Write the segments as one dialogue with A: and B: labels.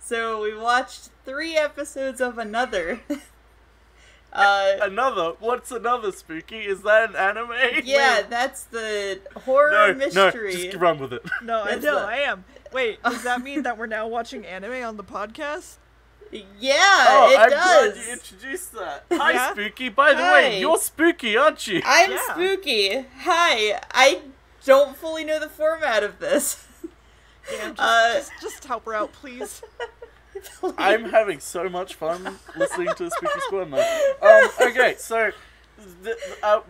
A: So we watched 3 episodes of Another.
B: Another? What's Another, Spooky? Is that an anime?
A: Yeah, that's the horror mystery.
B: No, just run with it.
C: No, I am. Wait, does that mean that we're now watching anime on the podcast?
A: Yeah, it does.
B: Glad you introduced that. Hi, Spooky. By the way, you're Spooky, aren't you?
A: I'm Spooky. Hi. I don't fully know the format of this.
C: Yeah, just help her out, please.
B: I'm having so much fun listening to Spooky Squad now. Okay, so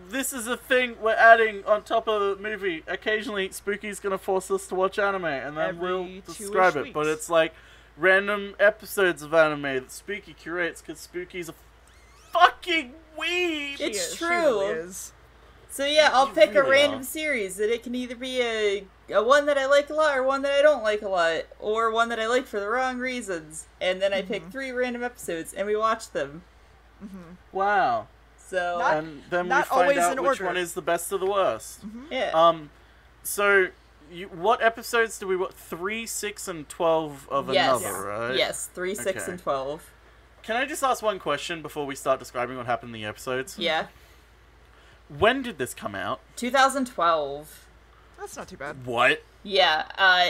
B: this is a thing we're adding on top of the movie. Occasionally, Spooky's gonna force us to watch anime, and then we'll describe it. But it's like random episodes of anime that Spooky curates because Spooky's a fucking weeb.
A: It's true.
C: She really is.
A: So yeah, I'll pick a random series, and it can either be a one that I like a lot, or one that I don't like a lot, or one that I like for the wrong reasons. And then I pick 3 random episodes, and we watch them.
B: Wow.
A: So
B: and then we find out which one is the best of the worst.
A: Yeah.
B: So what episodes do we watch? 3, 6, and 12 of Another, right?
A: Yes, 3, 6, and 12.
B: Can I just ask one question before we start describing what happened in the episodes?
A: Yeah.
B: When did this come out?
A: 2012.
C: That's not too bad.
B: What?
A: Yeah,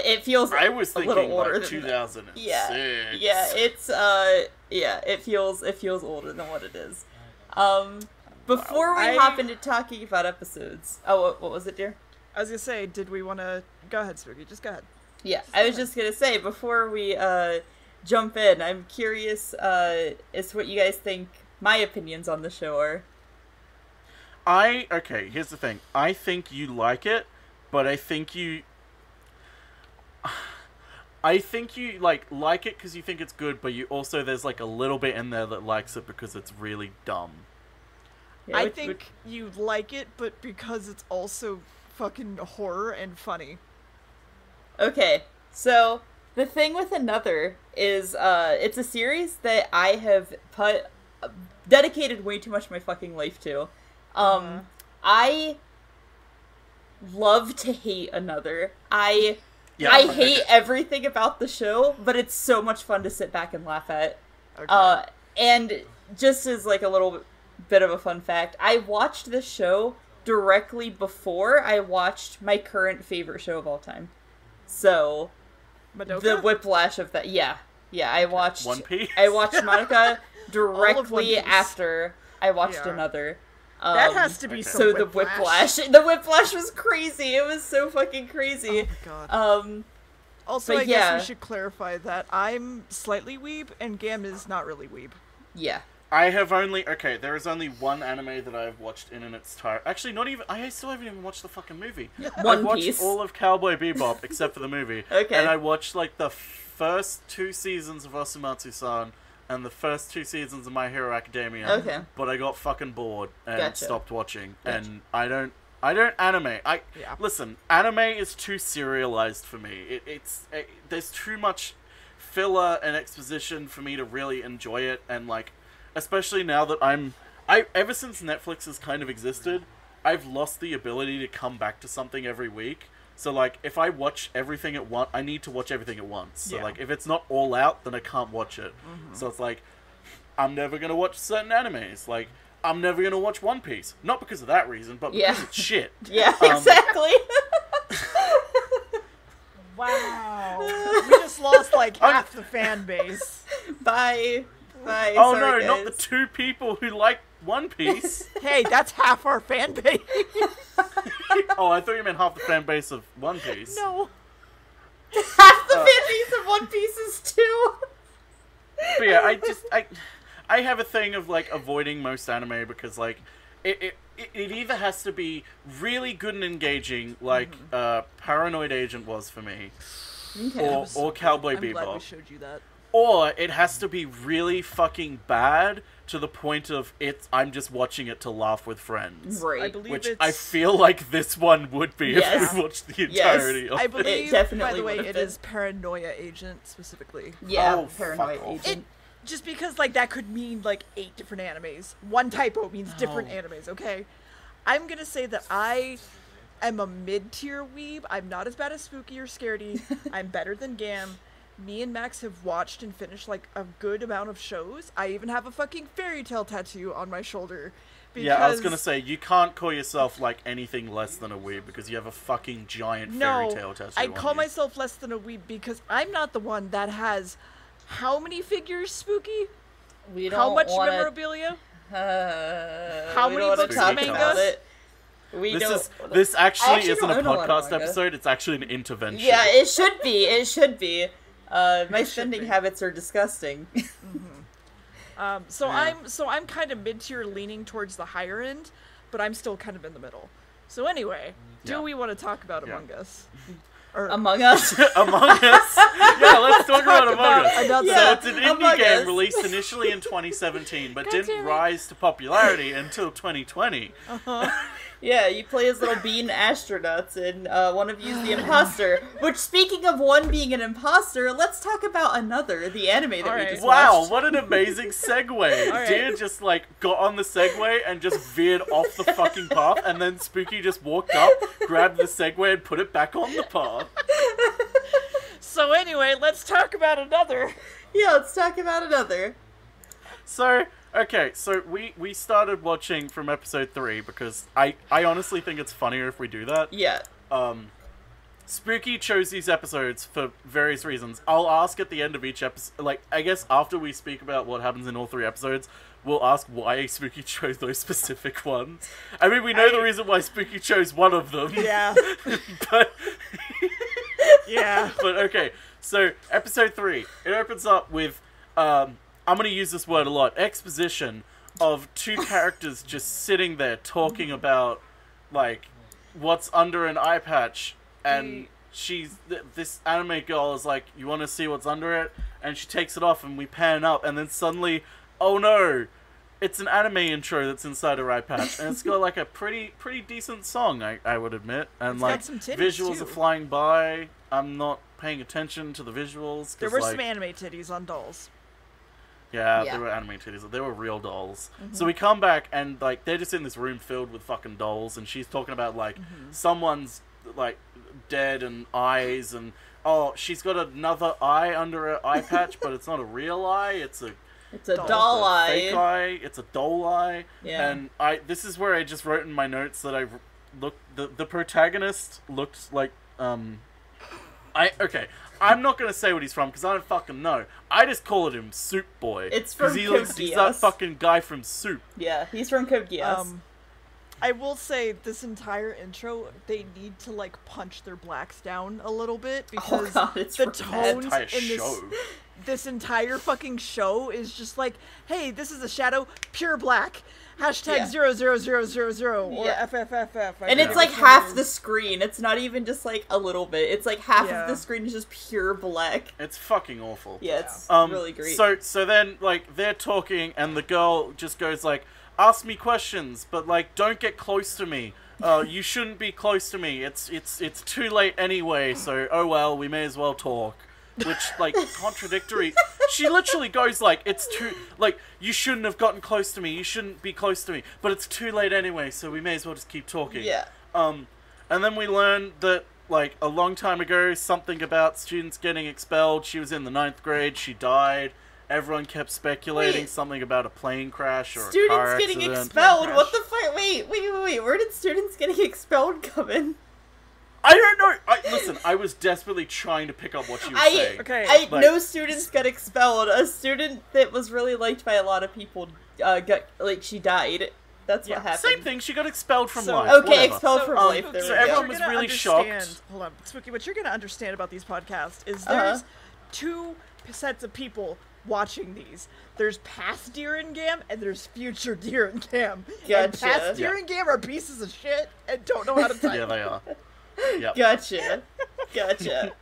A: it feels
B: I was thinking
A: a little older
B: like
A: than
B: 2006.
A: Yeah, it's it feels older than what it is. Before we hop into talking about episodes. Oh, what was it, dear?
C: I was gonna say, did we want to go ahead, Spooky? Just go ahead.
A: Yeah, I was just gonna say before we jump in, I'm curious as to what you guys think my opinions on the show are.
B: Okay, here's the thing. I think you like it, but I think you like it because you think it's good, but you also there's like a little bit in there that likes it because it's really dumb.
A: Yeah,
C: I think you like it, but because it's also fucking horror and funny.
A: Okay, so the thing with Another is it's a series that I have dedicated way too much of my fucking life to. I love to hate Another. I hate everything about the show, but it's so much fun to sit back and laugh at. Okay. And just as like a little bit of a fun fact, I watched this show directly before I watched my current favorite show of all time. So,
C: Madoka?
A: The whiplash of that. Yeah, I watched
B: One Piece.
A: I watched Madoka directly after I watched Another.
C: That has to be some
A: so
C: whiplash.
A: The whiplash was crazy. It was so fucking crazy.
C: Oh my god. Also, I guess we should clarify that I'm slightly weeb, and Gamb is not really weeb.
A: Yeah.
B: There is only one anime that I've watched in its entirety. Actually, not even, I still haven't even watched the fucking movie.
A: One
B: I've
A: Piece.
B: watched all of Cowboy Bebop, except for the movie.
A: Okay.
B: And I watched, like, the first 2 seasons of Osumatsu-san, and the first 2 seasons of My Hero Academia.
A: Okay.
B: But I got fucking bored, and stopped watching.
A: Gotcha.
B: And I don't anime. Listen, anime is too serialized for me. There's too much filler and exposition for me to really enjoy it, and, like, especially now that ever since Netflix has kind of existed, I've lost the ability to come back to something every week. So, like, if I watch everything at once, I need to watch everything at once. So, like, if it's not all out, then I can't watch it. So it's like, I'm never going to watch certain animes. Like, I'm never going to watch One Piece. Not because of that reason, but because it's shit.
A: Yeah, exactly.
C: Wow. We just lost, like, half the fan base.
A: Bye.
B: Oh,
A: sorry,
B: no,
A: guys.
B: not the 2 people who like One Piece.
C: Hey, that's half our fan base.
B: Oh, I thought you meant half the fan base of One Piece.
C: No.
A: Half the fan base of One Piece is 2.
B: But yeah, I have a thing of, like, avoiding most anime because, like, it either has to be really good and engaging, like Paranoid Agent was for me, or Cowboy Bebop.
C: I'm glad we showed you that.
B: Or it has to be really fucking bad to the point of I'm just watching it to laugh with friends.
A: Right.
C: I believe
B: Which I feel like this one would be if we watched the entirety of it.
C: I believe, by the way, it is Paranoia Agent specifically.
A: Yeah, Paranoia Agent.
C: Just because, like, that could mean, like, 8 different animes. One typo means different animes, okay? I'm gonna say that I am a mid-tier weeb. I'm not as bad as Spooky or Scaredy. I'm better than Gamb. me and Max have watched and finished like a good amount of shows. I even have a fucking fairy tale tattoo on my shoulder. Because...
B: Yeah, I was gonna say, you can't call yourself, like, anything less than a weeb because you have a fucking giant fairy tale tattoo
C: I
B: on
C: call
B: you.
C: myself less than a weeb because I'm not the one that has how many figures, Spooky?
A: We don't
C: How much
A: wanna...
C: memorabilia?
A: How
C: many books of manga?
B: This actually isn't
A: don't
B: a
A: own a lot of
B: podcast
A: manga.
B: episode, it's actually an intervention.
A: Yeah, it should be. It should be. My spending habits are disgusting.
C: So I'm kind of mid-tier, leaning towards the higher end, but I'm still kind of in the middle. So anyway, do we want to talk about Among Us? Or
A: Among Us?
B: Among Us? Yeah, let's talk about Among Us.
C: another-
B: So it's an indie
A: Among
B: game
A: Us.
B: released initially in 2017, but
C: God
B: didn't
C: damn it.
B: rise to popularity until 2020.
A: Yeah, you play as little bean astronauts, and one of you's the imposter. Which, speaking of one being an imposter, let's talk about another, the anime that we
C: Alright.
A: just
B: Wow,
A: watched.
B: what an amazing segue.
C: Alright.
B: Deer just, like, got on the Segway and just veered off the fucking path, and then Spooky just walked up, grabbed the Segway, and put it back on the path.
C: So anyway, let's talk about another.
A: Yeah, let's talk about another.
B: So, okay, so we started watching from episode 3 because I honestly think it's funnier if we do that.
A: Yeah.
B: Spooky chose these episodes for various reasons. I'll ask at the end of each episode, like, I guess after we speak about what happens in all 3 episodes, we'll ask why Spooky chose those specific ones. I mean, we know the reason why Spooky chose one of them.
C: Yeah.
B: But...
C: Yeah.
B: But okay, so episode 3, it opens up with, I'm gonna use this word a lot, exposition of 2 characters just sitting there talking about, like, what's under an eye patch, and this anime girl is like, you want to see what's under it? And she takes it off, and we pan up, and then suddenly, oh no, it's an anime intro that's inside her eye patch, and it's got like a pretty decent song, I would admit, and
C: It's
B: like
C: got some titties,
B: visuals
C: too.
B: are flying by. I'm not paying attention to the visuals.
C: There
B: 'cause,
C: were
B: like,
C: some anime titties on dolls.
B: yeah,
A: Yeah.
B: they were anime titties. They were real dolls. So we come back and like they're just in this room filled with fucking dolls, and she's talking about like someone's like dead and eyes, and oh, she's got another eye under her eye patch, but it's not a real eye. It's a
A: Doll eye.
B: fake eye. It's a doll eye.
A: Yeah.
B: And this is where I just wrote in my notes that the protagonist looked like I'm not gonna say what he's from because I don't fucking know. I just called him Soup Boy.
A: It's from
B: he's
A: Code
B: that
A: Geass.
B: fucking guy from Soup.
A: Yeah, he's from Code Geass.
C: I will say this entire intro, they need to like punch their blacks down a little bit because
A: God, it's
C: the
A: really bad.
C: tones
B: Entire
C: in
B: show.
C: this entire fucking show is just like, hey, this is a shadow, pure black. Hashtag
A: Yeah.
C: 00000 or
A: Yeah.
C: FFF.
A: And it's like half the screen. It's not even just like a little bit. It's like half
C: Yeah.
A: of the screen is just pure black.
B: It's fucking awful.
A: Yeah, it's really great.
B: So then, like, they're talking, and the girl just goes, like, ask me questions, but, like, don't get close to me. You shouldn't be close to me. It's too late anyway, so, oh well, we may as well talk. Which, like, contradictory. She literally goes, like, it's too, like, you shouldn't have gotten close to me. You shouldn't be close to me. But it's too late anyway, so we may as well just keep talking.
A: Yeah.
B: And then we learn that, like, a long time ago, something about students getting expelled. She was in the 9th grade. She died. Everyone kept speculating
A: Wait.
B: something about a plane crash or a car
A: Students getting
B: accident.
A: expelled?
C: Plane
A: What
C: crash.
A: the fuck? Wait. Where did students getting expelled come in?
B: I don't know. Listen, I was desperately trying to pick up what she was saying.
C: Okay.
B: Like-
A: No students got expelled. A student that was really liked by a lot of people she died. That's what happened.
B: Same thing. She got expelled from
C: So-
B: life.
A: Okay,
B: whatever.
A: expelled from life.
C: Spooky,
A: There we
B: so
A: go.
B: everyone
C: what
B: was
C: you're gonna
B: really
C: understand-
B: shocked.
C: Hold on, Spooky. What you're gonna understand about these podcasts is
A: Uh-huh.
C: there's 2 sets of people watching these. There's past Deer and Gamb and there's future Deer and Gamb. And
A: Gotcha.
C: past Deer and Gamb are pieces of shit and don't know how to type.
B: Yeah, they are. Yep.
A: Gotcha.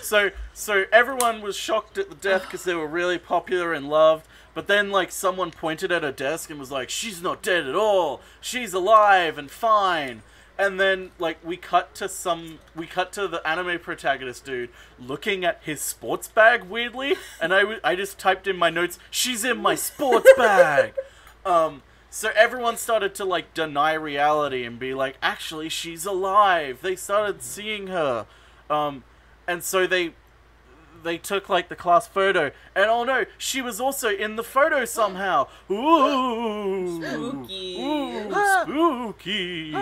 B: So everyone was shocked at the death because they were really popular and loved. But then, like, someone pointed at her desk and was like, "She's not dead at all. She's alive and fine." And then, like, we cut to the anime protagonist dude looking at his sports bag weirdly, and I just typed in my notes, "She's in my sports bag." So everyone started to, like, deny reality and be like, actually, she's alive. They started seeing her. And so they took like the class photo, and oh no, she was also in the photo somehow. Ooh,
A: Spooky.
B: Ooh, spooky.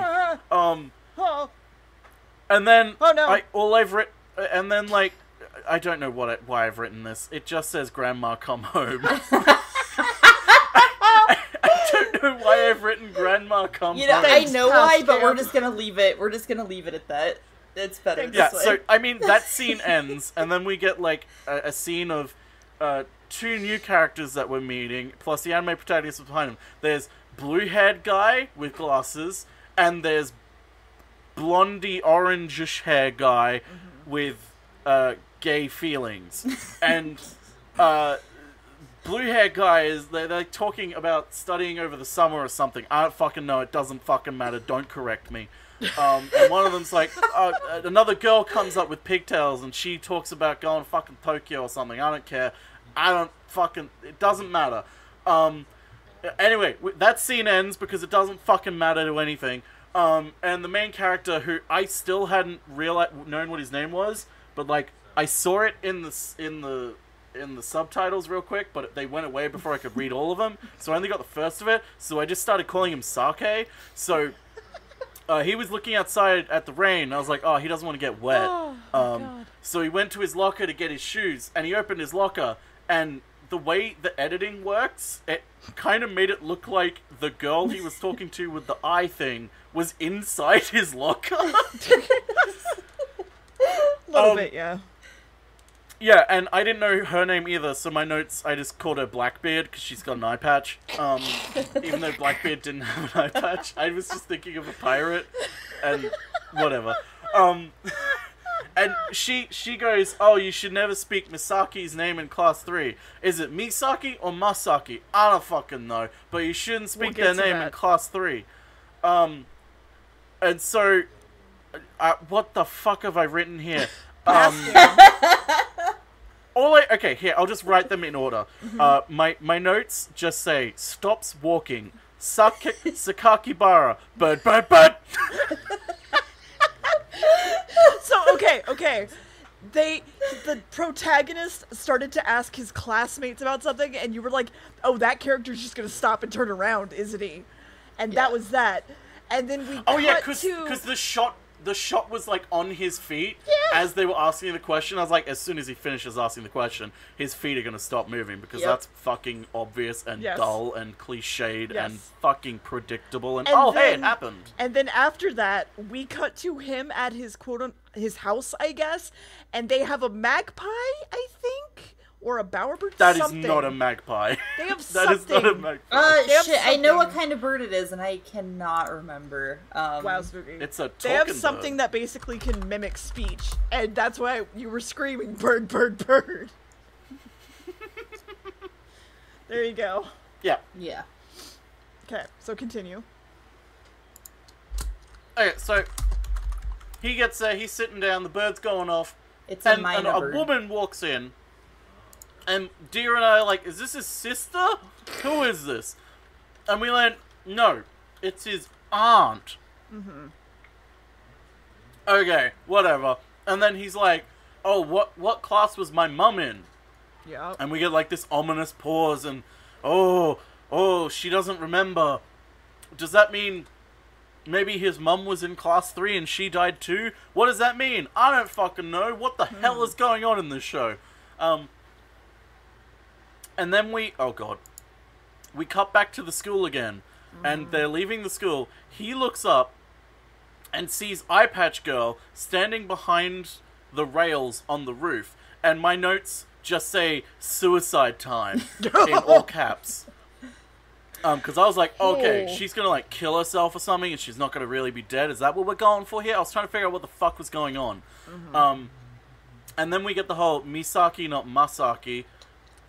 B: And then and then like I don't know why I've written this. It just says "Grandma, come home." I don't know why I've written "Grandma, come home."
A: I know why, but we're just gonna leave it. We're just gonna leave it at that. It's better this way.
B: So I mean, that scene ends, and then we get like a scene of 2 new characters that we're meeting, plus the anime protagonist behind them. There's blue-haired guy with glasses, and there's blondie orangish hair guy with gay feelings. And blue-haired guy is they're talking about studying over the summer or something. I don't fucking know. It doesn't fucking matter. Don't correct me. And one of them's like, another girl comes up with pigtails and she talks about going fucking Tokyo or something. I don't care. It doesn't matter. Anyway, that scene ends because it doesn't fucking matter to anything. And the main character, who I still hadn't known what his name was, but like I saw it in the subtitles real quick, but they went away before I could read all of them, so I only got the first of it. So I just started calling him Sake. So he was looking outside at the rain. And I was like, oh, he doesn't want to get wet. God. So he went to his locker to get his shoes, and he opened his locker, and the way the editing works, it kind of made it look like the girl he was talking to with the eye thing was inside his locker.
C: A little bit, yeah.
B: Yeah, and I didn't know her name either, so my notes, I just called her Blackbeard, because she's got an eye patch. Even though Blackbeard didn't have an eye patch, I was just thinking of a pirate, and whatever. And she goes, oh, you should never speak Misaki's name in class 3. Is it Misaki or Masaki? I don't fucking know, but you shouldn't speak their name in class 3. And so, what the fuck have I written here? Okay, here, I'll just write them in order. My notes just say, stops walking, Sakakibara, bird, bird, bird.
C: So, okay. The protagonist started to ask his classmates about something, and you were like, oh, that character's just gonna stop and turn around, isn't he? And that was that. And then we
B: because the shot was like on his feet as they were asking the question. I was like, as soon as he finishes asking the question, his feet are going to stop moving because that's fucking obvious and dull and cliched and fucking predictable. And hey, it happened.
C: And then after that, we cut to him at his his house, I guess, and they have a magpie, I think, or a bowerbird.
B: That is not a magpie.
C: They have something.
B: That is not a magpie.
A: Shit, I know what kind of bird it is, and I cannot remember.
C: Wow, spooky.
B: It's a talking
C: They have something that basically can mimic speech, and that's why you were screaming, bird, bird, bird. There you go.
B: Yeah.
A: Yeah.
C: Okay, so continue.
B: Okay, so he gets there, he's sitting down, the bird's going off,
A: It's
B: and
A: a bird.
B: woman walks in. And Deer and I are like, is this his sister? Who is this? And we learn, no, it's his aunt. Okay, whatever. And then he's like, oh, what class was my mum in?
C: Yeah.
B: And we get like this ominous pause and, oh, she doesn't remember. Does that mean maybe his mum was in class 3 and she died too? What does that mean? I don't fucking know. What the hell is going on in this show? And then we cut back to the school again, and they're leaving the school. He looks up and sees Eye Patch Girl standing behind the rails on the roof, and my notes just say suicide time in all caps. Because I was like, okay, she's gonna like kill herself or something, and she's not gonna really be dead. Is that what we're going for here? I was trying to figure out what the fuck was going on. And then we get the whole Misaki, not Masaki.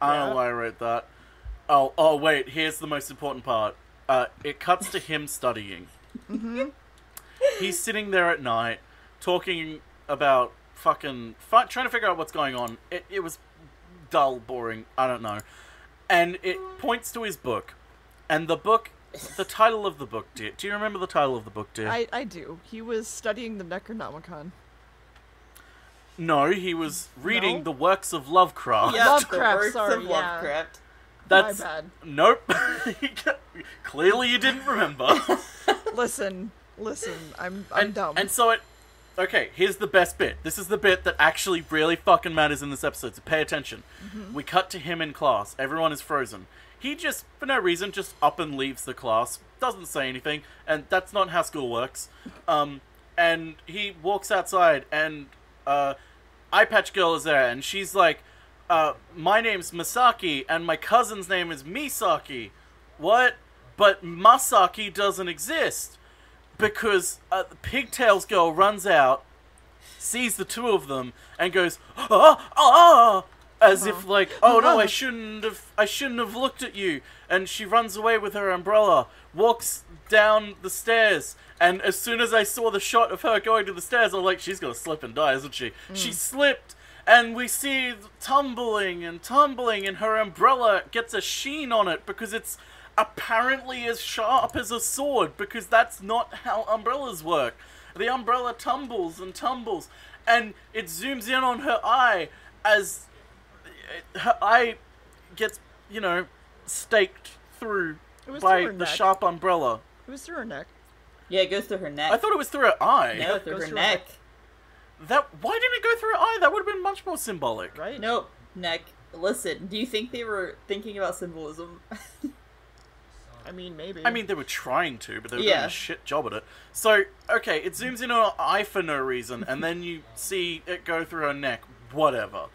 B: I don't know why I wrote that. Oh, wait, here's the most important part. It cuts to him studying. He's sitting there at night, talking about fucking... trying to figure out what's going on. It was dull, boring, I don't know. And it points to his book. And the book... The title of the book, dear. Do you remember the title of the book, dear?
C: I do. He was studying the Necronomicon.
B: No, he was reading
C: No?
B: the works of Lovecraft.
A: Yeah,
C: Lovecraft,
A: the works
C: sorry,
A: of
C: yeah.
A: Lovecraft.
B: That's
C: My bad.
B: Nope. Clearly you didn't remember.
C: Listen, I'm dumb.
B: And so okay, here's the best bit. This is the bit that actually really fucking matters in this episode, so pay attention. We cut to him in class. Everyone is frozen. He just, for no reason, just up and leaves the class. Doesn't say anything, and that's not how school works. And he walks outside, and Eye Patch Girl is there, and she's like, my name's Masaki, and my cousin's name is Misaki. What? But Masaki doesn't exist. Because the Pigtails girl runs out, sees the two of them, and goes, as if like, oh no, I shouldn't have looked at you. And she runs away with her umbrella, walks down the stairs, and as soon as I saw the shot of her going to the stairs, I'm like, she's gonna slip and die, isn't she? She slipped, and we see tumbling, and her umbrella gets a sheen on it because it's apparently as sharp as a sword, because that's not how umbrellas work. The umbrella tumbles, and it zooms in on her eye as her eye gets, staked through by the sharp umbrella.
C: It was through her neck.
A: Yeah, it goes through her neck.
B: I thought it was through her eye.
A: No, through her neck.
B: Why didn't it go through her eye? That would have been much more symbolic.
C: Right?
A: Nope, neck. Listen, do you think they were thinking about symbolism?
C: I mean, maybe.
B: I mean, they were trying to, but they were doing a shit job at it. So, okay, it zooms in on her eye for no reason, and then you see it go through her neck. Whatever.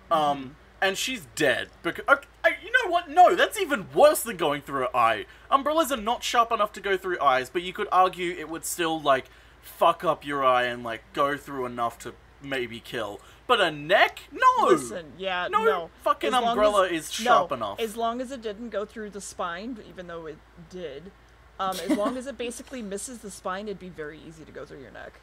B: And she's dead. Because, you know what? No, that's even worse than going through her eye. Umbrellas are not sharp enough to go through eyes, but you could argue it would still, like, fuck up your eye and, like, go through enough to maybe kill. But a neck? No!
C: Listen, no.
B: Fucking umbrella is sharp enough.
C: As long as it didn't go through the spine, even though it did, as long as it basically misses the spine, it'd be very easy to go through your neck.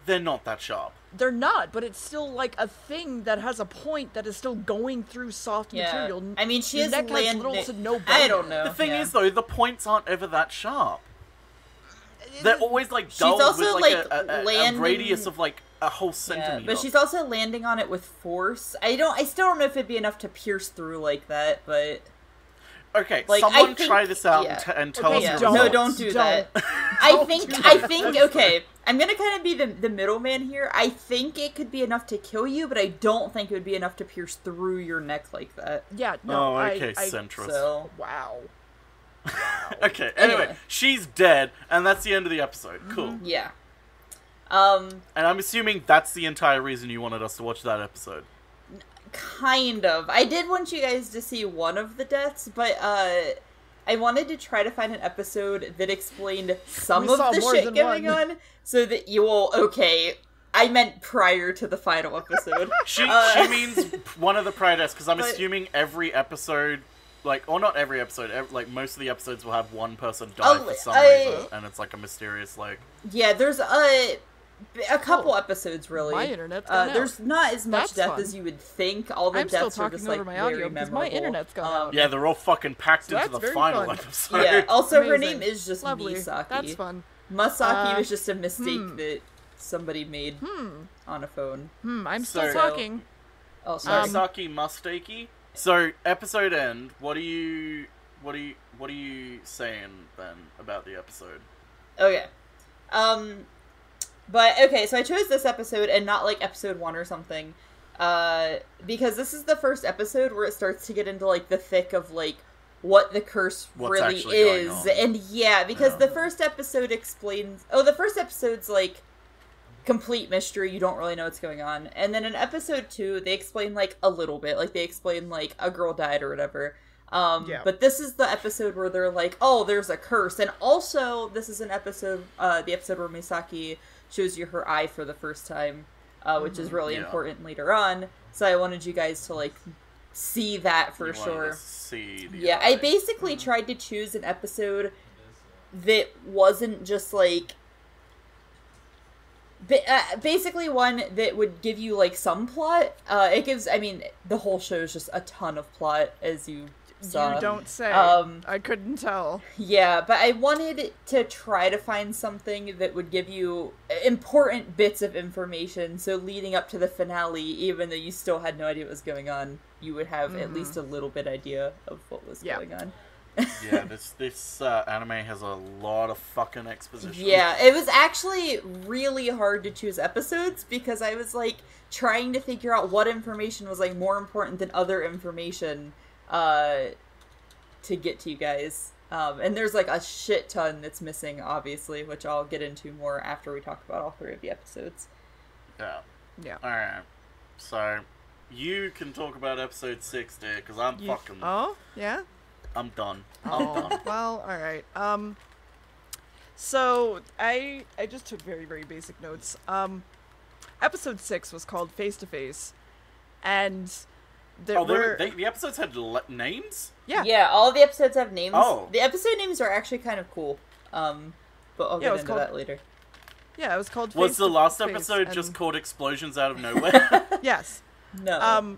B: They're not that sharp.
C: They're not, but it's still like a thing that has a point that is still going through soft material.
A: I mean, she
C: Your
A: is
C: neck has
A: landing.
C: little to no bone.
A: I don't know.
B: The thing is, though, the points aren't ever that sharp. They're always, like, dull
A: also,
B: with, like,
A: like,
B: a radius of, like, a whole centimeter.
A: Yeah, but she's also landing on it with force. I still don't know if it'd be enough to pierce through like that, but...
B: Okay,
A: like,
B: someone
A: think,
B: try this out and tell us the results.
A: No, don't do that. I think, okay, I'm gonna kind of be the middleman here. I think it could be enough to kill you, but I don't think it would be enough to pierce through your neck like that.
C: Yeah, no,
B: Oh, okay, centrist.
A: So...
C: Wow.
B: Okay, anyway, she's dead, and that's the end of the episode. Cool.
A: Yeah.
B: And I'm assuming that's the entire reason you wanted us to watch that episode.
A: Kind of. I did want you guys to see one of the deaths, but I wanted to try to find an episode that explained some of the shit going on, so that you will... Okay, I meant prior to the final episode.
B: She means one of the prior deaths, because I'm assuming every episode... Like, or not every episode, like, most of the episodes will have one person die for some reason, and it's, like, a mysterious, like...
A: Yeah, there's a couple episodes, really.
C: My internet's gone out.
A: There's not as much death
C: fun.
A: as you would think. All the
C: I'm
A: deaths
C: still
A: are just,
C: talking
A: like,
C: over my
A: very
C: audio because
A: memorable.
C: my internet's gone out.
B: Yeah, they're all fucking packed into the
C: very
B: final
C: fun.
B: episode.
A: Yeah, also her
C: Amazing.
A: name is just
C: Lovely.
A: Misaki.
C: That's fun.
A: Masaki was just a mistake that somebody made on a phone.
C: I'm still
B: So-
C: talking.
A: Oh, sorry.
B: Misaki Mustakey. So, episode end, what are you saying, then, about the episode?
A: Okay. But, okay, so I chose this episode and not, like, episode 1 or something, because this is the first episode where it starts to get into, like, the thick of, like, what the curse
B: What's
A: really
B: actually going
A: is.
B: on.
A: And, yeah, because the first episode explains... Oh, the first episode's, like, complete mystery. You don't really know what's going on. And then in episode 2, they explain, like, a little bit. Like, they explain, like, a girl died or whatever. But this is the episode where they're like, oh, there's a curse. And also, this is an episode, the episode where Misaki shows you her eye for the first time, which is really important later on. So I wanted you guys to, like, see that for sure.
B: See the
A: Yeah,
B: eye.
A: I basically tried to choose an episode that wasn't just, like... basically one that would give you, like, some plot. It gives, I mean, the whole show is just a ton of plot, as you saw.
C: You don't say. I couldn't tell.
A: Yeah, but I wanted to try to find something that would give you important bits of information, so leading up to the finale, even though you still had no idea what was going on, you would have at least a little bit idea of what was going on.
B: Yeah, this anime has a lot of fucking exposition.
A: Yeah, it was actually really hard to choose episodes because I was like trying to figure out what information was like more important than other information to get to you guys. And there's like a shit ton that's missing, obviously, which I'll get into more after we talk about all 3 of the episodes.
C: Yeah.
B: Alright. So, you can talk about episode 6, dear, because I'm fucking...
C: Oh? Yeah?
B: I'm done.
C: Oh, well, alright. So, I just took very, very basic notes. Episode 6 was called Face to Face, and
B: the episodes had names?
C: Yeah.
A: Yeah, all of the episodes have names.
B: Oh.
A: The episode names are actually kind of cool. But I'll get into that later.
C: Yeah, it was called Face
B: Was the
C: to
B: last
C: Face,
B: episode just called Explosions Out of Nowhere?
C: Yes.
A: No.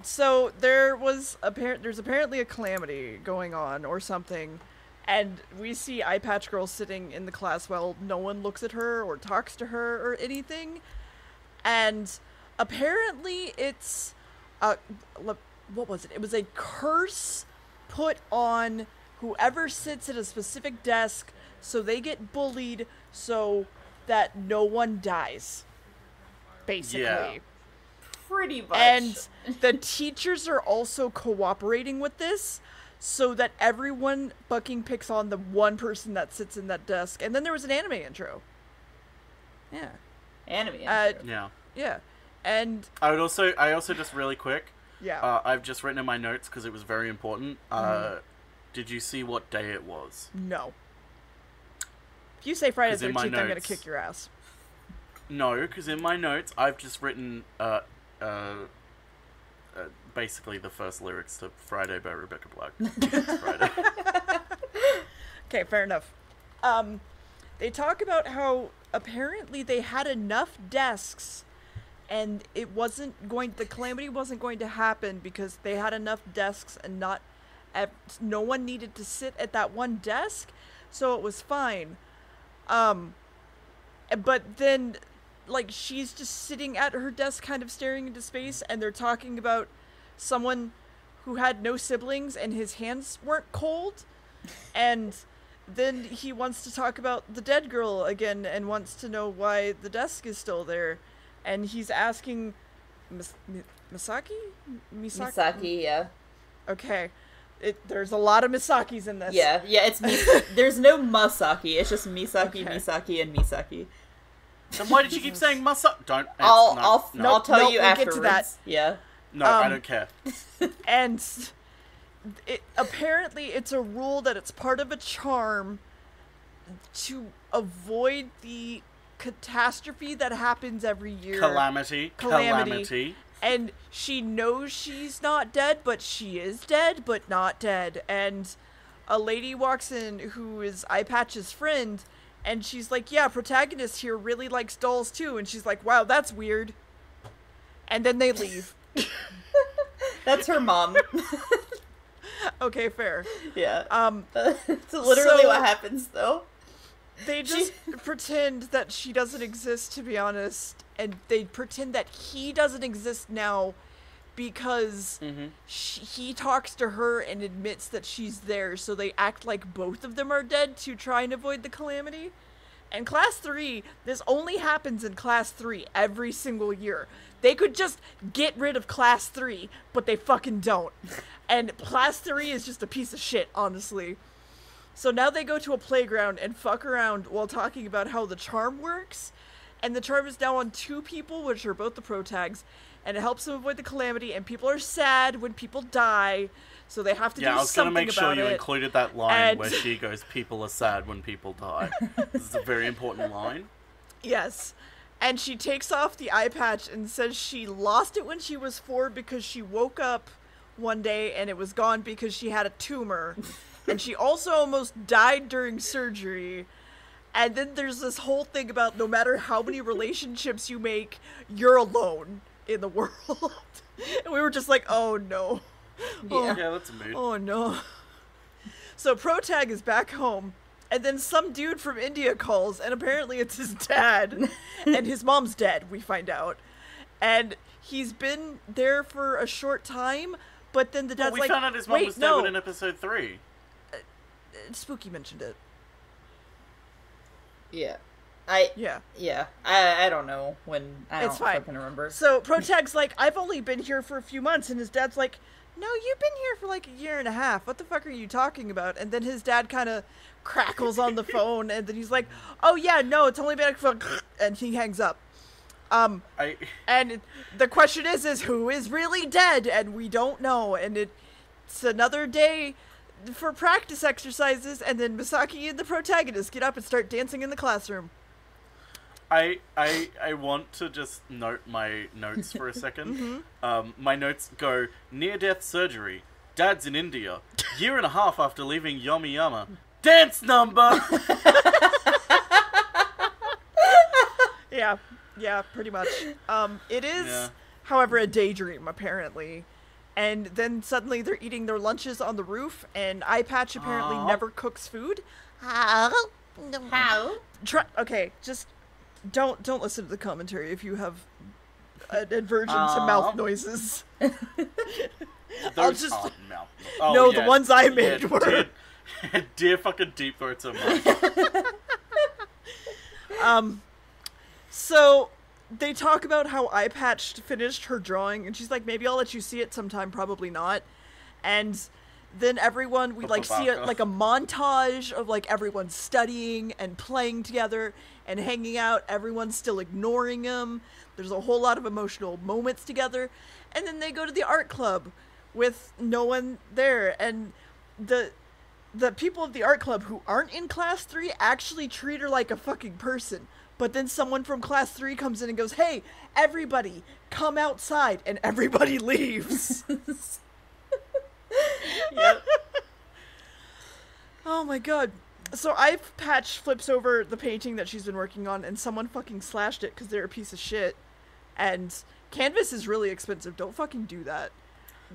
C: So there's apparently a calamity going on or something, and we see Eye Patch Girl sitting in the class while no one looks at her or talks to her or anything, and apparently it's what was it? It was a curse put on whoever sits at a specific desk, so they get bullied so that no one dies. Basically.
B: Yeah.
A: Pretty much.
C: And the teachers are also cooperating with this so that everyone fucking picks on the one person that sits in that desk. And then there was an anime intro. Yeah.
A: Anime intro.
B: Yeah.
C: Yeah. And
B: I also just really quick,
C: yeah.
B: I've just written in my notes because it was very important. Did you see what day it was?
C: No. If you say Friday the 13th, I'm going to
B: notes-
C: kick your ass.
B: No, because in my notes, I've just written, basically the first lyrics to Friday by Rebecca Black. Friday.
C: Okay, fair enough. They talk about how apparently they had enough desks and the calamity wasn't going to happen because they had enough desks and no one needed to sit at that one desk, so it was fine. But then, like, she's just sitting at her desk kind of staring into space, and they're talking about someone who had no siblings and his hands weren't cold, and then he wants to talk about the dead girl again and wants to know why the desk is still there, and he's asking Misaki?
A: Misaki, yeah.
C: Okay. There's a lot of Misakis in this.
A: Yeah, it's there's no Masaki, it's just Misaki,
C: Okay.
A: Misaki, and Misaki.
B: Then why did you keep saying Masa? Don't.
A: I'll tell you
C: we'll
A: afterwards.
C: get to that.
A: Yeah.
B: No, I don't care.
C: And apparently it's a rule that it's part of a charm to avoid the catastrophe that happens every year.
B: Calamity.
C: And she knows she's not dead, but she is dead, but not dead. And a lady walks in who is Eye Patch's friend, and she's like, yeah, protagonist here really likes dolls too. And she's like, wow, that's weird. And then they leave.
A: That's her mom.
C: Okay, fair.
A: Yeah. It's literally what happens, though.
C: They just pretend that she doesn't exist, to be honest, and they pretend that he doesn't exist now because he talks to her and admits that she's there, so they act like both of them are dead to try and avoid the calamity. And Class 3, this only happens in Class 3 every single year. They could just get rid of Class 3, but they fucking don't. And Class 3 is just a piece of shit, honestly. So now they go to a playground and fuck around while talking about how the charm works. And the charm is now on 2 people, which are both the protags. And it helps them avoid the calamity. And people are sad when people die. So they have to do something about it.
B: Yeah, I was going to make sure you included that line where she goes, people are sad when people die. This is a very important line.
C: Yes. And she takes off the eye patch and says she lost it when she was 4 because she woke up one day and it was gone because she had a tumor. And she also almost died during surgery. And then there's this whole thing about no matter how many relationships you make, you're alone in the world. And we were just like, oh no.
A: Yeah.
B: Yeah, that's a mood.
C: Oh no. So Protag is back home, and then some dude from India calls, and apparently it's his dad, and his mom's dead, we find out. And he's been there for a short time, but then the dad's
B: we
C: like,
B: found out his mom
C: wait,
B: was dead
C: no.
B: in episode 3.
C: Spooky mentioned it.
A: Yeah.
C: Yeah.
A: Yeah. I don't know when. I
C: It's
A: don't
C: fine.
A: fucking remember.
C: So Protag's like, I've only been here for a few months, and his dad's like, no, you've been here for like a year and a half. What the fuck are you talking about? And then his dad kind of crackles on the phone, and then he's like, oh yeah, no, it's only been and he hangs up. And the question is who is really dead? And we don't know. And it's another day for practice exercises, and then Misaki and the protagonist get up and start dancing in the classroom.
B: I want to just note my notes for a second. My notes go, near-death surgery, dad's in India, year and a half after leaving Yama, dance number!
C: Yeah, pretty much. It is, however, a daydream, apparently. And then suddenly they're eating their lunches on the roof, and Eye Patch apparently never cooks food.
A: How?
C: Okay, just don't listen to the commentary if you have an aversion to mouth noises.
B: Those
C: just-
B: aren't mouth.
C: No, the ones I made were.
B: Dear fucking deep throats are mine.
C: So they talk about how Eye Patch finished her drawing, and she's like, maybe I'll let you see it sometime, probably not. And then everyone, we like see like a montage of like everyone studying and playing together and hanging out. Everyone's still ignoring him. There's a whole lot of emotional moments together. And then they go to the art club with no one there. And the people of the art club who aren't in class 3 actually treat her like a fucking person. But then someone from class 3 comes in and goes, hey, everybody, come outside. And everybody leaves.
B: Yep.
C: Oh my god. So Eye Patch flips over the painting that she's been working on, and someone fucking slashed it because they're a piece of shit. And canvas is really expensive. Don't fucking do that.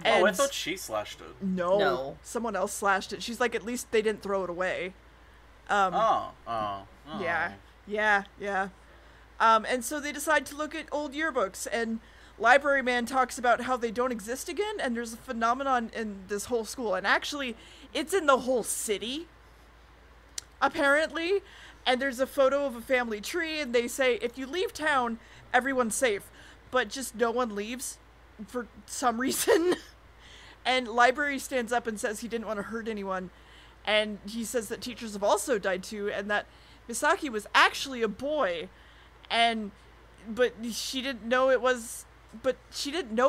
C: And
B: I thought she slashed it.
C: No. Someone else slashed it. She's like, at least they didn't throw it away.
B: Oh.
C: Yeah. And so they decide to look at old yearbooks, and Library Man talks about how they don't exist again, and there's a phenomenon in this whole school, and actually, it's in the whole city, apparently, and there's a photo of a family tree, and they say, if you leave town, everyone's safe, but just no one leaves for some reason. And Library stands up and says he didn't want to hurt anyone, and he says that teachers have also died too, and that Misaki was actually a boy, but she didn't know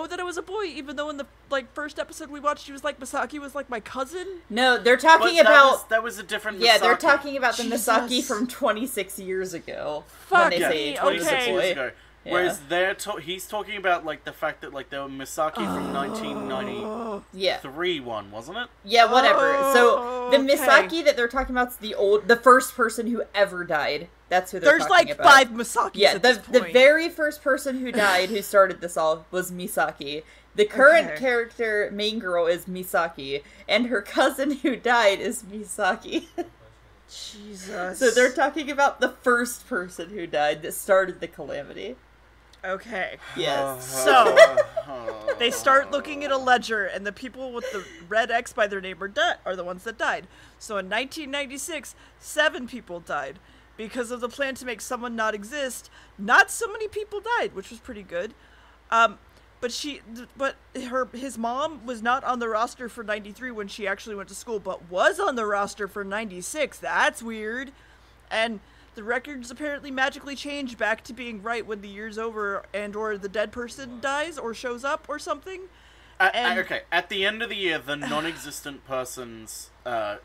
C: that it was a boy, even though in the first episode we watched, she was like, Misaki was like my cousin.
A: No, they're talking
B: But
A: about
B: that was a different Misaki.
A: Yeah, they're talking about the
C: Jesus.
A: Misaki from 26 years ago.
C: Fuck
A: when they
C: me,
A: say
B: 26
C: okay.
B: years ago.
A: Yeah.
B: Whereas he's talking about like the fact that like there were Misaki from 1993
A: Yeah.
B: one, wasn't it?
A: Yeah, whatever. So the
C: okay.
A: Misaki that they're talking about is the first person who ever died. That's who they're
C: There's
A: talking
C: like
A: about.
C: 5 Misakis
A: Yeah,
C: at this
A: the
C: point.
A: very first person who died, who started this all, was Misaki. The current
C: Okay.
A: character, main girl, is Misaki, and her cousin who died is Misaki.
C: Jesus.
A: So they're talking about the first person who died that started the calamity.
C: Okay.
A: Yes.
C: So, they start looking at a ledger, and the people with the red X by their name are the ones that died. So in 1996, 7 people died. Because of the plan to make someone not exist, not so many people died, which was pretty good. But his mom was not on the roster for 93 when she actually went to school, but was on the roster for 96. That's weird. And the records apparently magically change back to being right when the year's over and or the dead person dies or shows up or something.
B: Okay, at the end of the year, the non-existent person's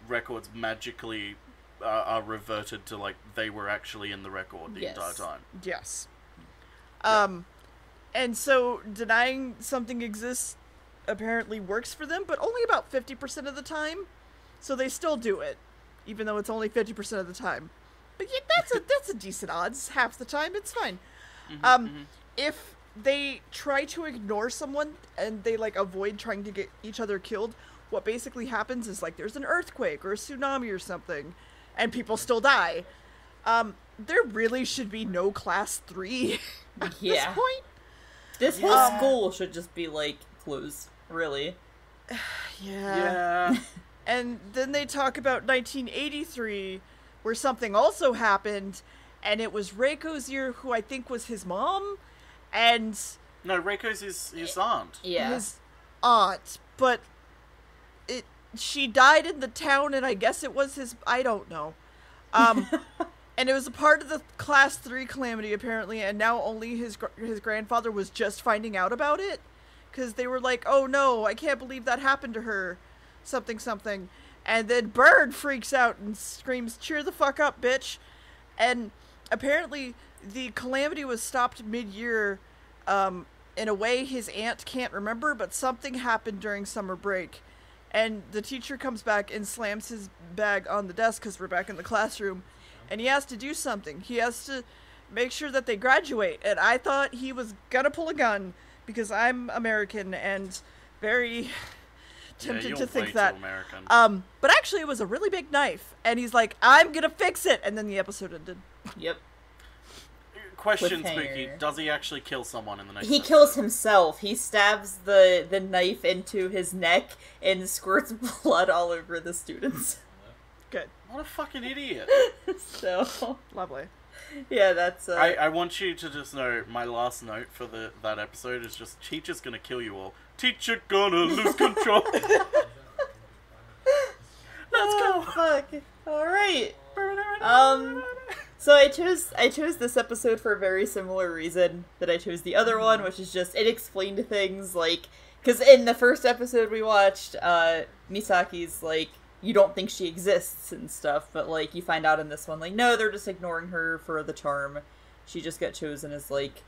B: records magically are reverted to like they were actually in the record the entire time.
C: Yes. And so denying something exists apparently works for them, but only about 50% of the time. So they still do it, even though it's only 50% of the time. But yeah, that's a decent odds. Half the time, it's fine. If they try to ignore someone and they like avoid trying to get each other killed, what basically happens is like there's an earthquake or a tsunami or something, and people still die. There really should be no class 3 at this point.
A: This whole school should just be like closed, really.
C: Yeah. And then they talk about 1983, where something also happened, and it was Reiko's year, who I think was his mom, and...
B: No, Reiko's his aunt.
A: Yeah.
C: His aunt, but she died in the town, and I guess it was his... I don't know. And it was a part of the Class 3 calamity, apparently, and now only his grandfather was just finding out about it, because they were like, oh no, I can't believe that happened to her, something. And then Bird freaks out and screams, cheer the fuck up, bitch. And apparently the calamity was stopped mid-year. In a way his aunt can't remember, but something happened during summer break. And the teacher comes back and slams his bag on the desk because we're back in the classroom. And he has to do something. He has to make sure that they graduate. And I thought he was gonna pull a gun because I'm American and very tempted to think that. But actually it was a really big knife. And he's like, I'm gonna fix it. And then the episode ended.
A: Yep.
B: Question, Spooky. Does he actually kill someone in the next episode?
A: He kills himself. He stabs the knife into his neck and squirts blood all over the students.
C: Good.
B: What a fucking idiot.
A: So...
C: Lovely.
A: Yeah, that's...
B: I want you to just know, my last note for that episode is just, teacher's gonna kill you all. Teacher gonna lose control. Let's go.
A: Fuck. Alright. So I chose this episode for a very similar reason that I chose the other one, which is just, it explained things, like, because in the first episode we watched, Misaki's, like, you don't think she exists and stuff, but, like, you find out in this one, like, no, they're just ignoring her for the charm. She just got chosen as, like,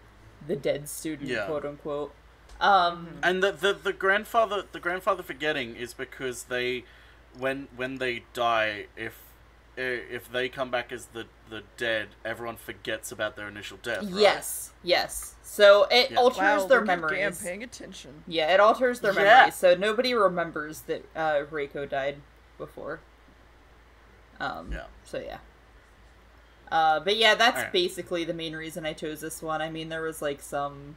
A: the dead student, quote unquote.
B: And the grandfather forgetting is because they, when they die, if they come back as the dead, everyone forgets about their initial death, right? Yes. So it alters their memories.
C: Gamb paying attention.
A: Yeah, it alters their memories, so nobody remembers that Reiko died before. So yeah. But yeah, that's basically the main reason I chose this one. I mean, there was like some...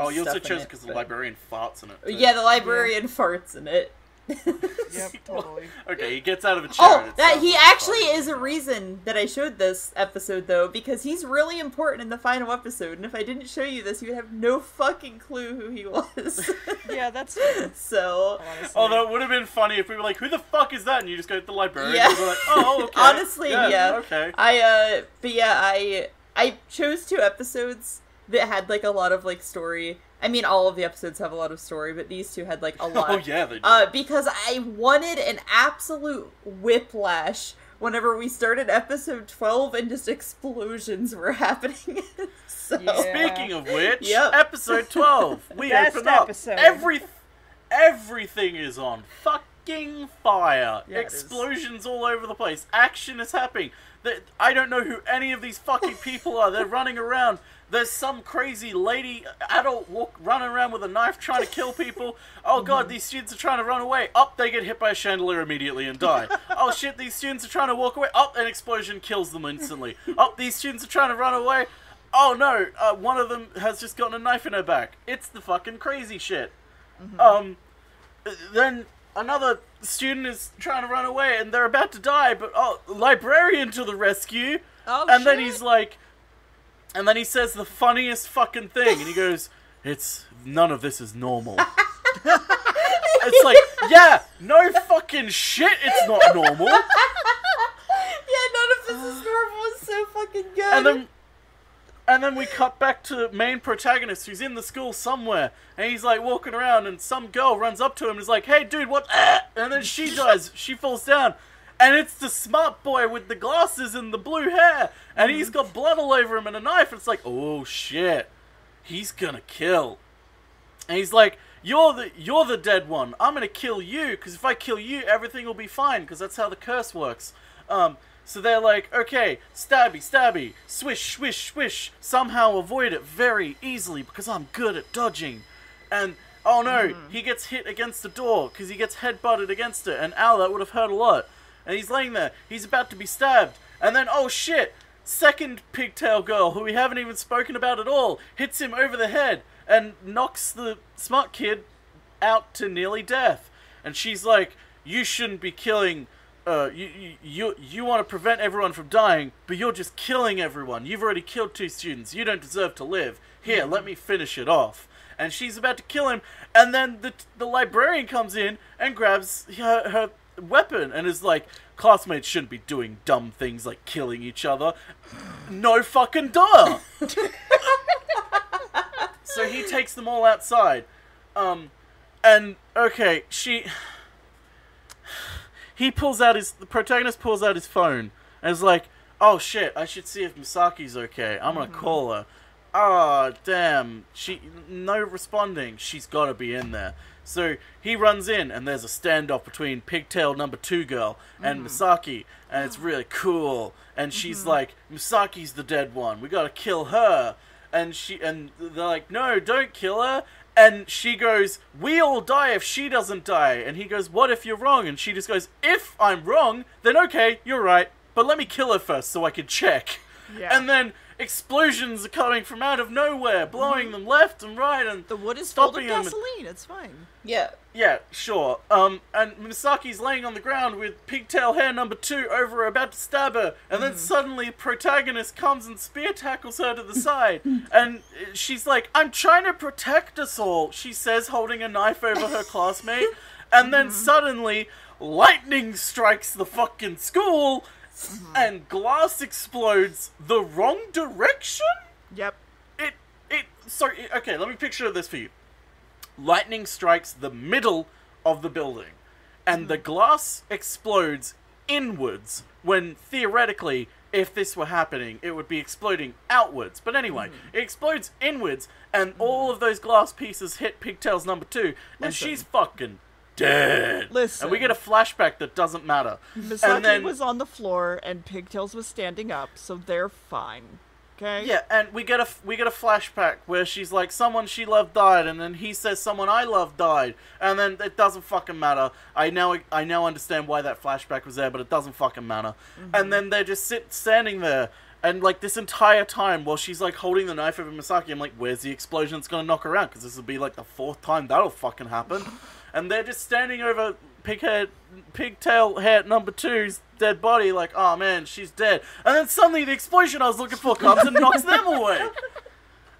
B: Oh, you also chose because the librarian farts in it, too.
A: Yeah, the librarian farts in it.
C: Yep, totally.
B: Okay, he gets out of a chair.
A: That he actually is a reason that I showed this episode, though, because he's really important in the final episode, and if I didn't show you this, you would have no fucking clue who he was.
C: Yeah, that's true.
A: So...
C: Honestly.
B: Although it would have been funny if we were like, who the fuck is that? And you just go to the librarian
A: Yeah.
B: and we're like, oh, okay.
A: Honestly, yeah.
B: Okay.
A: I chose 2 episodes that had, like, a lot of, like, story. I mean, all of the episodes have a lot of story, but these 2 had, like, a lot.
B: Oh, yeah, they do.
A: Because I wanted an absolute whiplash whenever we started episode 12 and just explosions were happening. So.
C: Yeah.
B: Speaking of which, episode 12, we
C: Best
B: open up.
C: episode.
B: Everything is on fucking fire.
C: Yeah,
B: Explosions all over the place. Action is happening. I don't know who any of these fucking people are. They're running around. There's some crazy lady, adult, running around with a knife trying to kill people. Oh god, these students are trying to run away. They get hit by a chandelier immediately and die. Oh shit, these students are trying to walk away. An explosion kills them instantly. These students are trying to run away. Oh no, one of them has just gotten a knife in her back. It's the fucking crazy shit. Then another student is trying to run away and they're about to die, but librarian to the rescue. And then he's like... And then he says the funniest fucking thing, and he goes, none of this is normal. It's like, yeah, no fucking shit, it's not normal.
A: Yeah, none of this is normal. It's so fucking good.
B: And then we cut back to main protagonist who's in the school somewhere, and he's like walking around, and some girl runs up to him and is like, hey dude, what? And then she dies, she falls down. And it's the smart boy with the glasses and the blue hair. And he's got blood all over him and a knife. It's like, oh shit. He's gonna kill. And he's like, you're the dead one. I'm gonna kill you, because if I kill you, everything will be fine, because that's how the curse works. So they're like, okay, stabby, stabby, swish, swish, swish. Somehow avoid it very easily because I'm good at dodging. And, oh no, he gets hit against the door because he gets headbutted against it. And ow, that would have hurt a lot. And he's laying there. He's about to be stabbed. And then, oh shit, second pigtail girl, who we haven't even spoken about at all, hits him over the head and knocks the smart kid out to nearly death. And she's like, you shouldn't be killing... You want to prevent everyone from dying, but you're just killing everyone. You've already killed 2 students. You don't deserve to live. Here, let me finish it off. And she's about to kill him, and then the librarian comes in and grabs her weapon and is like, classmates shouldn't be doing dumb things like killing each other. No fucking duh! So he takes them all outside. And, okay, the protagonist pulls out his phone and is like, oh shit, I should see if Misaki's okay. I'm gonna call her. Ah, damn. No responding. She's gotta be in there. So he runs in and there's a standoff between pigtail number 2 girl and Misaki. And it's really cool. And she's like, Misaki's the dead one. We gotta kill her. And they're like, no, don't kill her. And she goes, we all die if she doesn't die. And he goes, what if you're wrong? And she just goes, if I'm wrong, then okay, you're right. But let me kill her first so I can check. Yeah. And then explosions are coming from out of nowhere, blowing them left and right, and
C: the wood is full of gasoline. It's fine.
A: Yeah.
B: Yeah, sure. And Misaki's laying on the ground with pigtail hair number 2 over her, about to stab her, and then suddenly protagonist comes and spear tackles her to the side, and she's like, I'm trying to protect us all, she says, holding a knife over her classmate, and then suddenly lightning strikes the fucking school, and glass explodes the wrong direction?
C: Yep.
B: Okay, let me picture this for you. Lightning strikes the middle of the building, and the glass explodes inwards, when theoretically, if this were happening, it would be exploding outwards. But anyway, it explodes inwards, and all of those glass pieces hit Pigtails number 2, and she's fucking dead.
C: Listen.
B: And we get a flashback that doesn't matter.
C: Misaki was on the floor, and Pigtails was standing up, so they're fine. Okay.
B: Yeah, and we get a flashback where she's like, someone she loved died, and then he says someone I loved died, and then it doesn't fucking matter. I now understand why that flashback was there, but it doesn't fucking matter. And then they're just standing there, and like this entire time while she's like holding the knife over Misaki, I'm like, where's the explosion that's gonna knock her out? Because this will be like the 4th time that'll fucking happen. And they're just standing over pigtail hair number 2's dead body, like, oh man, she's dead. And then suddenly the explosion I was looking for comes and knocks them away.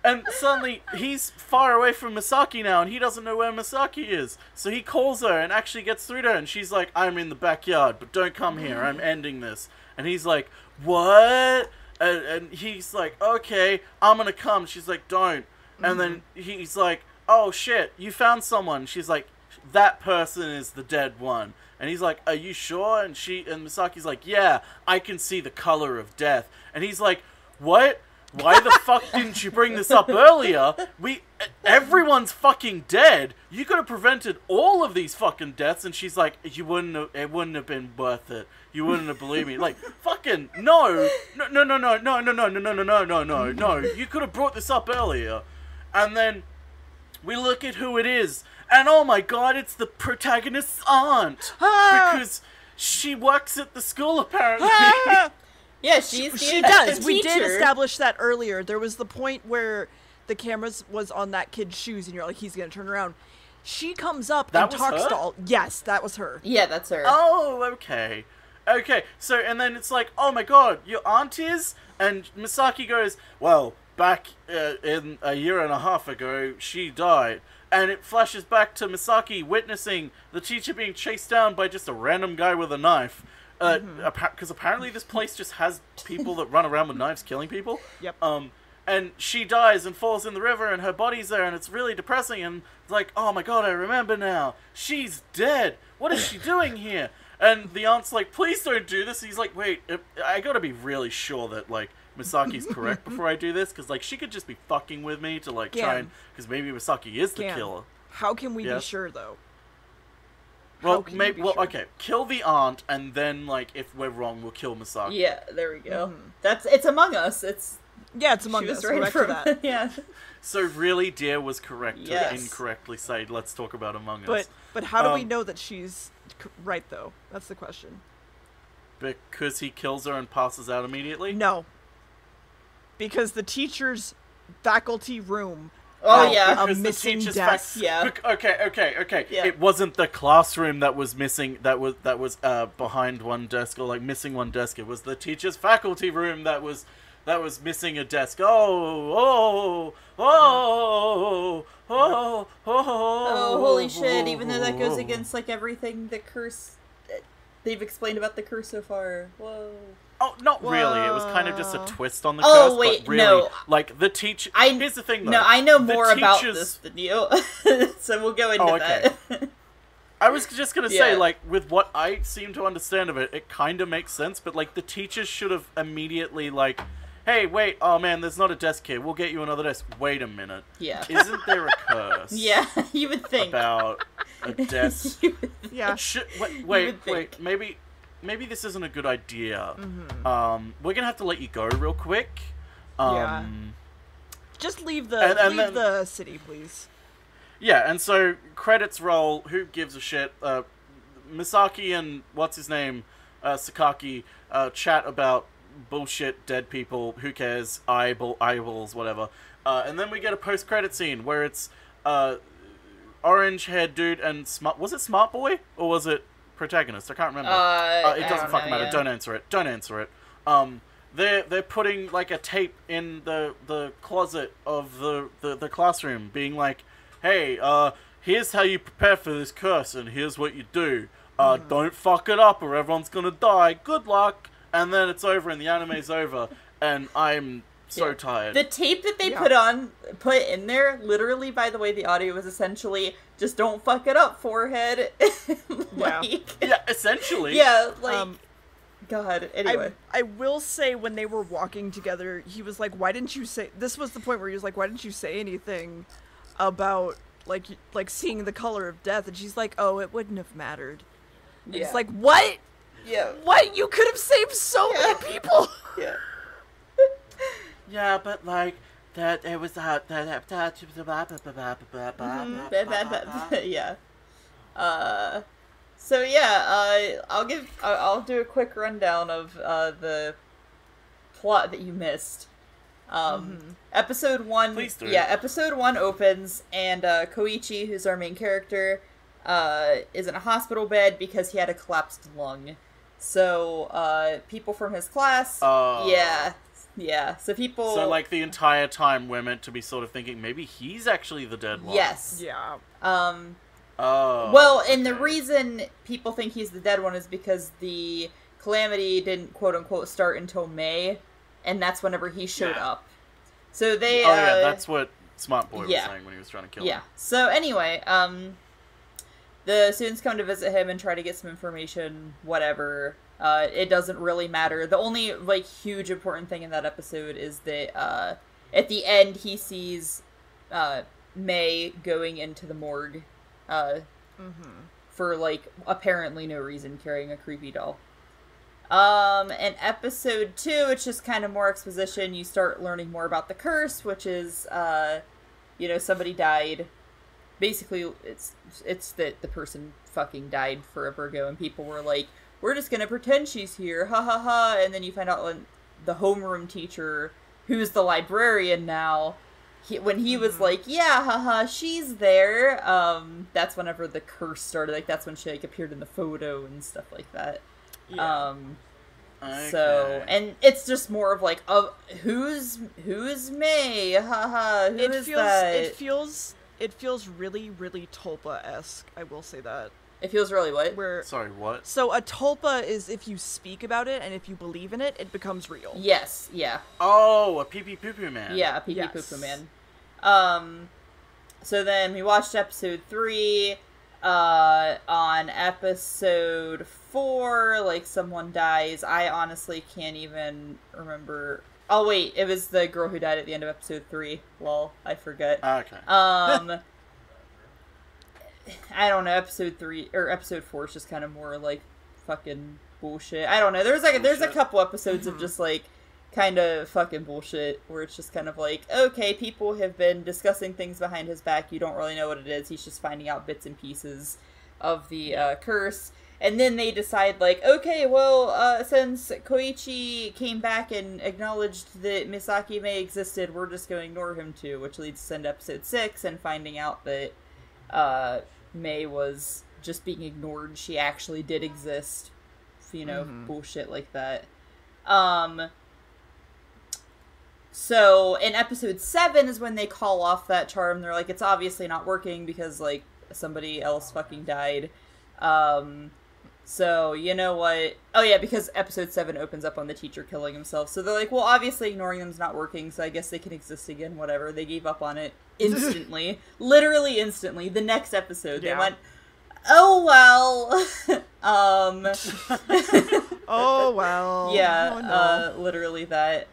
B: And suddenly he's far away from Misaki now, and he doesn't know where Misaki is. So he calls her and actually gets through to her, and she's like, I'm in the backyard, but don't come here, I'm ending this. And he's like, what? And he's like, okay, I'm gonna come. She's like, don't. And then he's like, oh shit, you found someone. She's like, that person is the dead one. And he's like, are you sure? And Misaki's like, yeah, I can see the color of death. And he's like, what? Why the fuck didn't you bring this up earlier? Everyone's fucking dead. You could have prevented all of these fucking deaths. And she's like, it wouldn't have been worth it. You wouldn't have believed me. Like, fucking, no. You could have brought this up earlier. And then we look at who it is. And oh my god, it's the protagonist's aunt. Because she works at the school, apparently.
A: Yeah, she
C: does. We did establish that earlier. There was the point where the cameras was on that kid's shoes, and you're like, he's gonna turn around. She comes up and talks to all. Yes, that was her.
A: Yeah, that's her.
B: Oh, okay. Okay, so, and then it's like, oh my god, your aunt is? And Misaki goes, well, back in a year and a half ago, she died. And it flashes back to Misaki witnessing the teacher being chased down by just a random guy with a knife. Because apparently this place just has people that run around with knives killing people.
C: Yep.
B: And she dies and falls in the river, and her body's there, and it's really depressing. And it's like, oh my god, I remember now. She's dead. What is she doing here? And the aunt's like, please don't do this. And he's like, wait, I gotta be really sure that, like, Misaki's correct before I do this, because like she could just be fucking with me to like try and, because maybe Misaki is the killer.
C: How can we be sure though?
B: Well,
C: can you
B: maybe.
C: be
B: Well,
C: sure?
B: okay. Kill the aunt, and then, like, if we're wrong, we'll kill Misaki.
A: Yeah, there we go. It's Among Us. It's
C: Yeah, it's Among
A: she was
C: Us.
A: right
C: We're back
A: from
C: to that.
A: yeah.
B: So really, Deer was correct to
A: Yes.
B: incorrectly say, "Let's talk about Among Us."
C: But how do we know that she's right though? That's the question.
B: Because he kills her and passes out immediately.
C: No. Because the teacher's faculty room.
A: Oh yeah.
C: A
B: Because the
C: missing
B: teacher's
C: desk.
A: Yeah.
B: Okay.
A: Yeah.
B: It wasn't the classroom that was missing. That was behind one desk or like missing one desk. It was the teacher's faculty room that was missing a desk. Oh,
A: Holy shit! Even though that goes against like everything the curse they've explained about the curse so far. Whoa.
B: Oh, not really. It was kind of just a twist on the
A: Oh,
B: curse.
A: wait,
B: but really,
A: no.
B: like the teacher.
A: I
B: Here's the thing, though.
A: No, I know
B: The
A: more about
B: teachers-
A: this than you, so we'll go into
B: okay.
A: that.
B: I was just gonna say,
A: Yeah.
B: like, with what I seem to understand of it, it kind of makes sense. But like, the teachers should have immediately like, "Hey, wait! Oh man, there's not a desk here. We'll get you another desk. Wait a minute.
A: Yeah.
B: Isn't there a curse?
A: Yeah, you would think.
B: About a desk?
A: You would
C: Yeah.
A: would
B: Wait.
A: think.
B: Maybe this isn't a good idea.
C: Mm-hmm.
B: We're gonna have to let you go real quick.
C: Yeah. Just leave the
B: and
C: leave
B: then-
C: the city, please.
B: Yeah, and so credits roll. Who gives a shit? Misaki and what's his name, Sakaki, chat about bullshit dead people. Who cares? Eyeballs, whatever. And then we get a post-credit scene where it's orange-haired dude and was it Smart Boy or was it Protagonist? I can't remember. It
A: I
B: doesn't
A: don't
B: fucking
A: know,
B: matter.
A: yeah.
B: Don't answer it. They're putting like a tape in the closet of the classroom, being like, "Hey, here's how you prepare for this curse, and here's what you do. Don't fuck it up, or everyone's gonna die. Good luck." And then it's over, and the anime's over, and I'm so tired.
A: The tape that they
C: Yeah.
A: put in there, literally, by the way, the audio was essentially just "don't fuck it up, forehead." like,
B: Yeah, essentially.
A: yeah, like, God. Anyway,
C: I will say when they were walking together, he was like, "Why didn't you say?" This was the point where he was like, "Why didn't you say anything about like seeing the color of death?" And she's like, "Oh, it wouldn't have mattered." And
A: Yeah.
C: it's like, what?
A: yeah,
C: What? You could have saved so many people.
A: yeah.
B: Yeah, but like that it was
A: Yeah. So yeah, I'll do a quick rundown of the plot that you missed. Episode 1.
B: Please do.
A: Yeah, episode 1 opens, and Koichi, who's our main character, is in a hospital bed because he had a collapsed lung. So people from his class, yeah. So people.
B: So like the entire time we're meant to be sort of thinking maybe he's actually the dead one.
A: Yes.
C: Yeah.
B: Oh.
A: Well, and the reason people think he's the dead one is because the calamity didn't quote unquote start until May, and that's whenever he showed up. So they.
B: Oh yeah, that's what Smart Boy was
A: yeah.
B: saying when he was trying to kill
A: Yeah.
B: him.
A: So anyway, the students come to visit him and try to get some information. Whatever. It doesn't really matter. The only like huge important thing in that episode is that at the end he sees May going into the morgue. For like apparently no reason, carrying a creepy doll. In episode 2, it's just kind of more exposition. You start learning more about the curse, which is somebody died. Basically, it's that the person fucking died forever ago, and people were like, "We're just gonna pretend she's here, ha ha ha," and then you find out when the homeroom teacher, who's the librarian now, when he was like, "Yeah, haha, she's there," that's whenever the curse started. Like, that's when she, like, appeared in the photo and stuff like that.
C: Yeah.
B: Okay.
A: So, and it's just more of, like, who's May? Haha, who is that?
C: It feels really, really Tulpa-esque, I will say that.
A: It feels really what?
B: Sorry, what?
C: So a tulpa is if you speak about it and if you believe in it, it becomes real.
A: Yes, yeah.
B: Oh, a pee-pee poo-poo man.
A: Yeah, a pee-pee
C: Yes.
A: poo-poo man. So then we watched episode 3. On episode 4, like, someone dies. I honestly can't even remember. Oh, wait, it was the girl who died at the end of episode 3. Lol, I forget.
B: Okay.
A: I don't know, episode 3 or episode 4 is just kind of more like fucking bullshit. I don't know. There's a couple episodes of just like kind of fucking bullshit where it's just kind of like, okay, people have been discussing things behind his back. You don't really know what it is. He's just finding out bits and pieces of the curse. And then they decide, like, okay, well, since Koichi came back and acknowledged that Misaki Mei existed, we're just going to ignore him too, which leads us into episode 6 and finding out that Mei was just being ignored. She actually did exist. You know, bullshit like that. So, in episode 7 is when they call off that charm. They're like, it's obviously not working because, like, somebody else fucking died. So, you know what? Oh yeah, because episode 7 opens up on the teacher killing himself. So they're like, well, obviously ignoring them's not working, so I guess they can exist again, whatever. They gave up on it instantly. Literally instantly. The next episode, they went, oh well.
C: Oh well.
A: Yeah,
C: oh, no.
A: Literally that.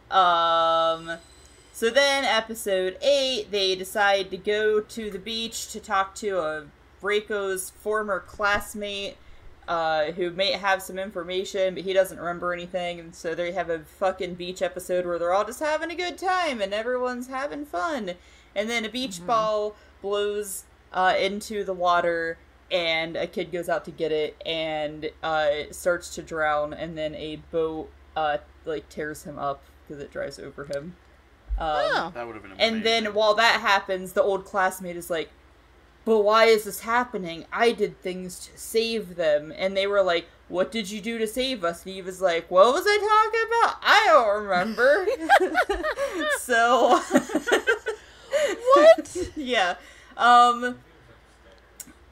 A: So then, episode 8, they decide to go to the beach to talk to Reiko's former classmate, who may have some information, but he doesn't remember anything, and so they have a fucking beach episode where they're all just having a good time, and everyone's having fun. And then a beach ball blows into the water, and a kid goes out to get it, and starts to drown, and then a boat, like, tears him up, because it drives over him.
B: That would have been amazing.
A: And then, while that happens, the old classmate is like, but why is this happening? I did things to save them. And they were like, what did you do to save us? And he was like, what was I talking about? I don't remember. So.
C: What?
A: Yeah.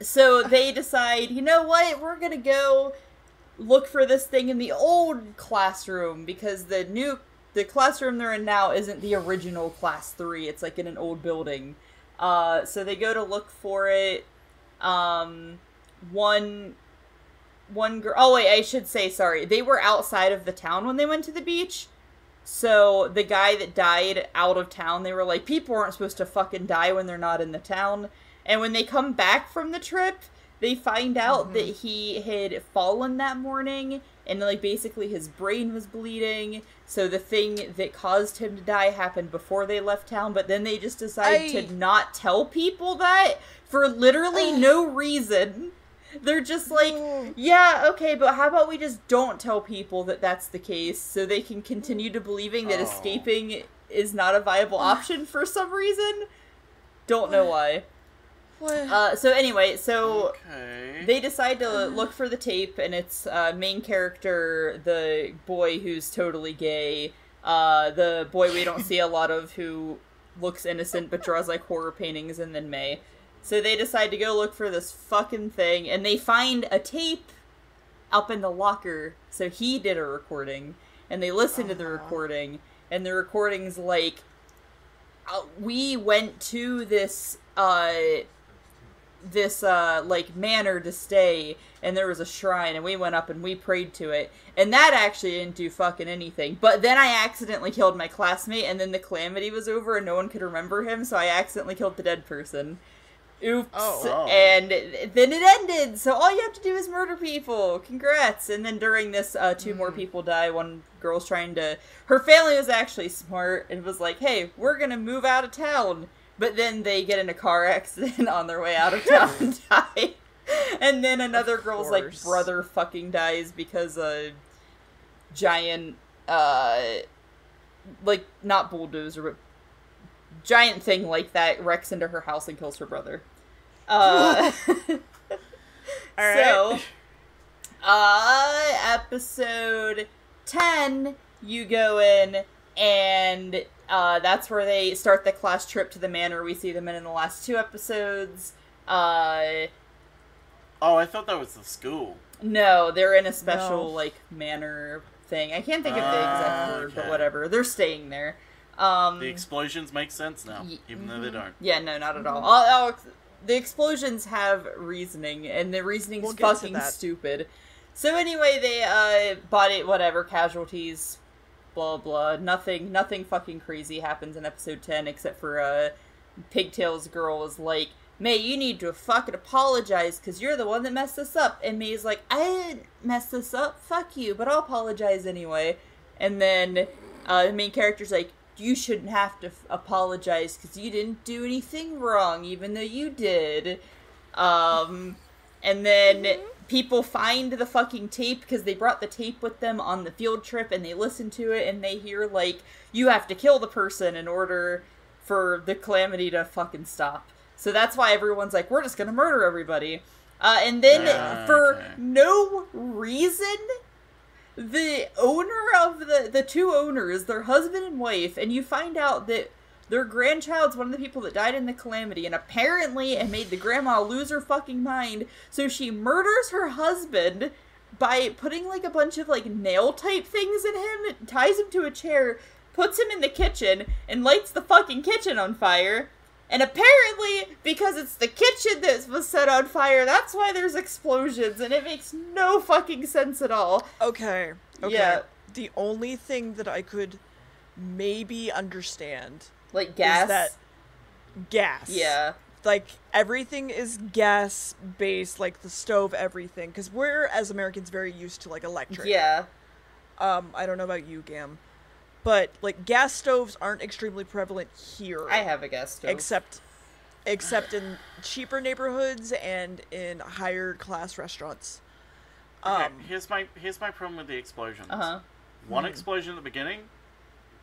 A: So they decide, you know what? We're gonna go look for this thing in the old classroom, because the classroom they're in now isn't the original class 3. It's like in an old building. So they go to look for it. One girl, oh wait, I should say, sorry. They were outside of the town when they went to the beach. So the guy that died out of town, they were like, people aren't supposed to fucking die when they're not in the town. And when they come back from the trip, they find out that he had fallen that morning, and like basically his brain was bleeding. So the thing that caused him to die happened before they left town, but then they just decided to not tell people that for literally no reason. They're just like, yeah, okay, but how about we just don't tell people that that's the case, so they can continue to believing that escaping is not a viable option for some reason? Don't know why. So anyway, they decide to look for the tape, and it's main character, the boy who's totally gay, the boy we don't see a lot of who looks innocent but draws like horror paintings, and then May. So they decide to go look for this fucking thing, and they find a tape up in the locker, so he did a recording, and they listen to the recording, and the recording's like, we went to this like manor to stay, and there was a shrine, and we went up and we prayed to it, and that actually didn't do fucking anything. But then I accidentally killed my classmate, and then the calamity was over and no one could remember him, so I accidentally killed the dead person. Oops. And then it ended, so all you have to do is murder people. Congrats. And then during this, 2 more people die. One girl's trying to, her family was actually smart and was like, hey, we're gonna move out of town. But then they get in a car accident on their way out of town and die. And then another girl's, like, brother fucking dies because a giant, like, not bulldozer, but giant thing like that wrecks into her house and kills her brother. So, episode 10, you go in, and that's where they start the class trip to the manor we see them in the last 2 episodes.
B: Oh, I thought that was the school.
A: No, they're in a special, like, manor thing. I can't think of the exact word, but whatever. They're staying there.
B: The explosions make sense now, even though they don't.
A: Yeah, no, not at all. The explosions have reasoning, and the reasoning's fucking stupid. So anyway, they bought it, whatever, casualties, blah blah. Nothing fucking crazy happens in episode 10, except for Pigtail's girl is like, May, you need to fucking apologize because you're the one that messed this up. And May's like, I didn't mess this up, fuck you, but I'll apologize anyway. And then the main character's like, you shouldn't have to apologize because you didn't do anything wrong, even though you did. And then people find the fucking tape because they brought the tape with them on the field trip, and they listen to it, and they hear, like, you have to kill the person in order for the calamity to fucking stop. So that's why everyone's like, we're just gonna murder everybody. And then, for no reason, the owner of the two owners, their husband and wife, and you find out that their grandchild's one of the people that died in the calamity, and apparently it made the grandma lose her fucking mind, so she murders her husband by putting, like, a bunch of, like, nail-type things in him, ties him to a chair, puts him in the kitchen, and lights the fucking kitchen on fire. And apparently, because it's the kitchen that was set on fire, that's why there's explosions, and it makes no fucking sense at all.
C: Okay.
A: Yeah.
C: The only thing that I could maybe understand...
A: Like gas?
C: Is that gas.
A: Yeah.
C: Like, everything is gas-based, like the stove, everything. Because we're, as Americans, very used to, like, electric.
A: Yeah.
C: I don't know about you, Gamb. But, like, gas stoves aren't extremely prevalent here.
A: I have a gas stove.
C: Except in cheaper neighborhoods and in higher class restaurants.
B: Okay, here's my problem with the explosions. One explosion at the beginning,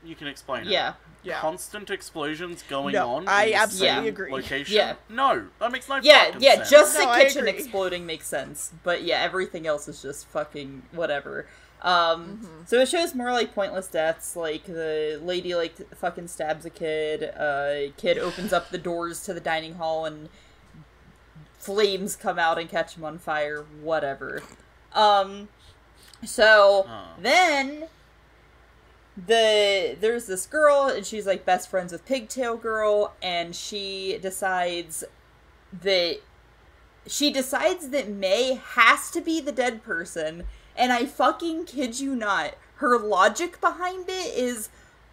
B: you can explain it.
A: Yeah.
B: Constant explosions going on.
C: I
B: in
C: absolutely
B: the
C: agree.
B: Location.
A: Yeah.
B: No, that makes no fucking sense.
A: Just
C: No,
A: the
C: I
A: kitchen
C: agree.
A: exploding makes sense. But yeah, everything else is just fucking whatever. So it shows more like pointless deaths, like the lady like fucking stabs a kid, kid opens up the doors to the dining hall and flames come out and catch him on fire, whatever. Then there's this girl, and she's like best friends with Pigtail Girl, and she decides that May has to be the dead person. And I fucking kid you not, her logic behind it is,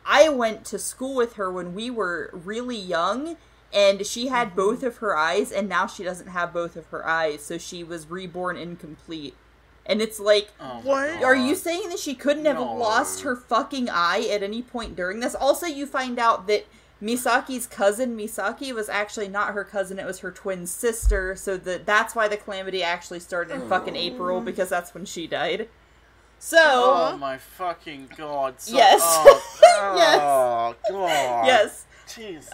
A: I went to school with her when we were really young, and she had both of her eyes, and now she doesn't have both of her eyes, so she was reborn incomplete. And it's like,
C: what?
A: Are you saying that she couldn't have lost her fucking eye at any point during this? Also, you find out that Misaki's cousin, Misaki, was actually not her cousin, it was her twin sister, so that's why the calamity actually started in fucking April, because that's when she died. So...
B: Oh my fucking god.
A: Yes. Yes.
B: Oh god.
A: Yes.
B: Jesus.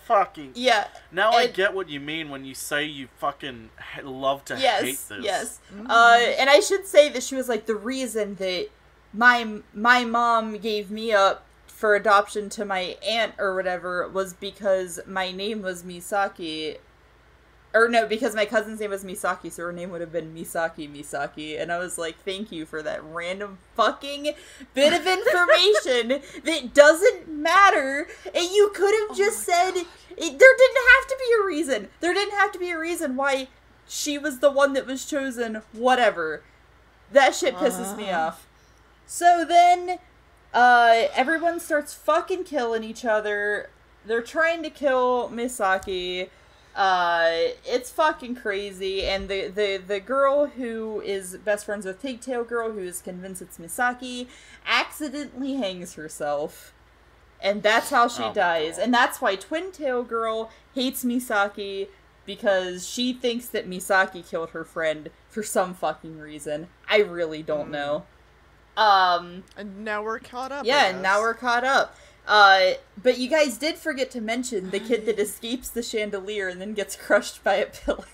A: Fucking... Yeah.
B: Now I get what you mean when you say you fucking love to hate this.
A: Yes. And I should say that she was like, the reason that my mom gave me up for adoption to my aunt or whatever was because my name was Misaki. Or no, because my cousin's name was Misaki, so her name would have been Misaki. And I was like, thank you for that random fucking bit of information that doesn't matter. And you could have just said, there didn't have to be a reason. There didn't have to be a reason why she was the one that was chosen, whatever. That shit pisses me off. So then... everyone starts fucking killing each other. They're trying to kill Misaki. It's fucking crazy. And the girl who is best friends with Pigtail Girl, who is convinced it's Misaki, accidentally hangs herself. And that's how she dies. And that's why Twin Tail Girl hates Misaki, because she thinks that Misaki killed her friend for some fucking reason. I really don't know.
C: And now we're caught up.
A: Yeah, and now we're caught up. But you guys did forget to mention the kid that escapes the chandelier and then gets crushed by a pillar.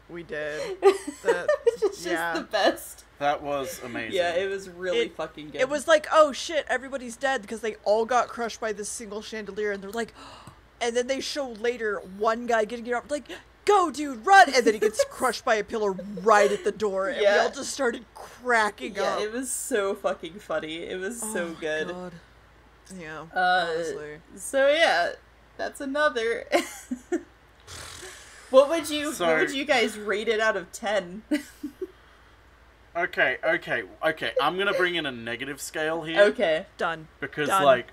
C: We did.
A: It's just the best.
B: That was amazing.
A: Yeah, it was really fucking good.
C: It was like, oh shit, everybody's dead because they all got crushed by this single chandelier, and they're like, and then they show later one guy getting up, like, go dude, run! And then he gets crushed by a pillar right at the door, and we all just started cracking up.
A: Yeah, it was so fucking funny. It was so good.
C: God. Yeah, honestly.
A: So yeah, that's another. What would you guys rate it out of 10?
B: Okay. I'm gonna bring in a negative scale here.
A: Okay.
C: Done.
B: Because
C: Done.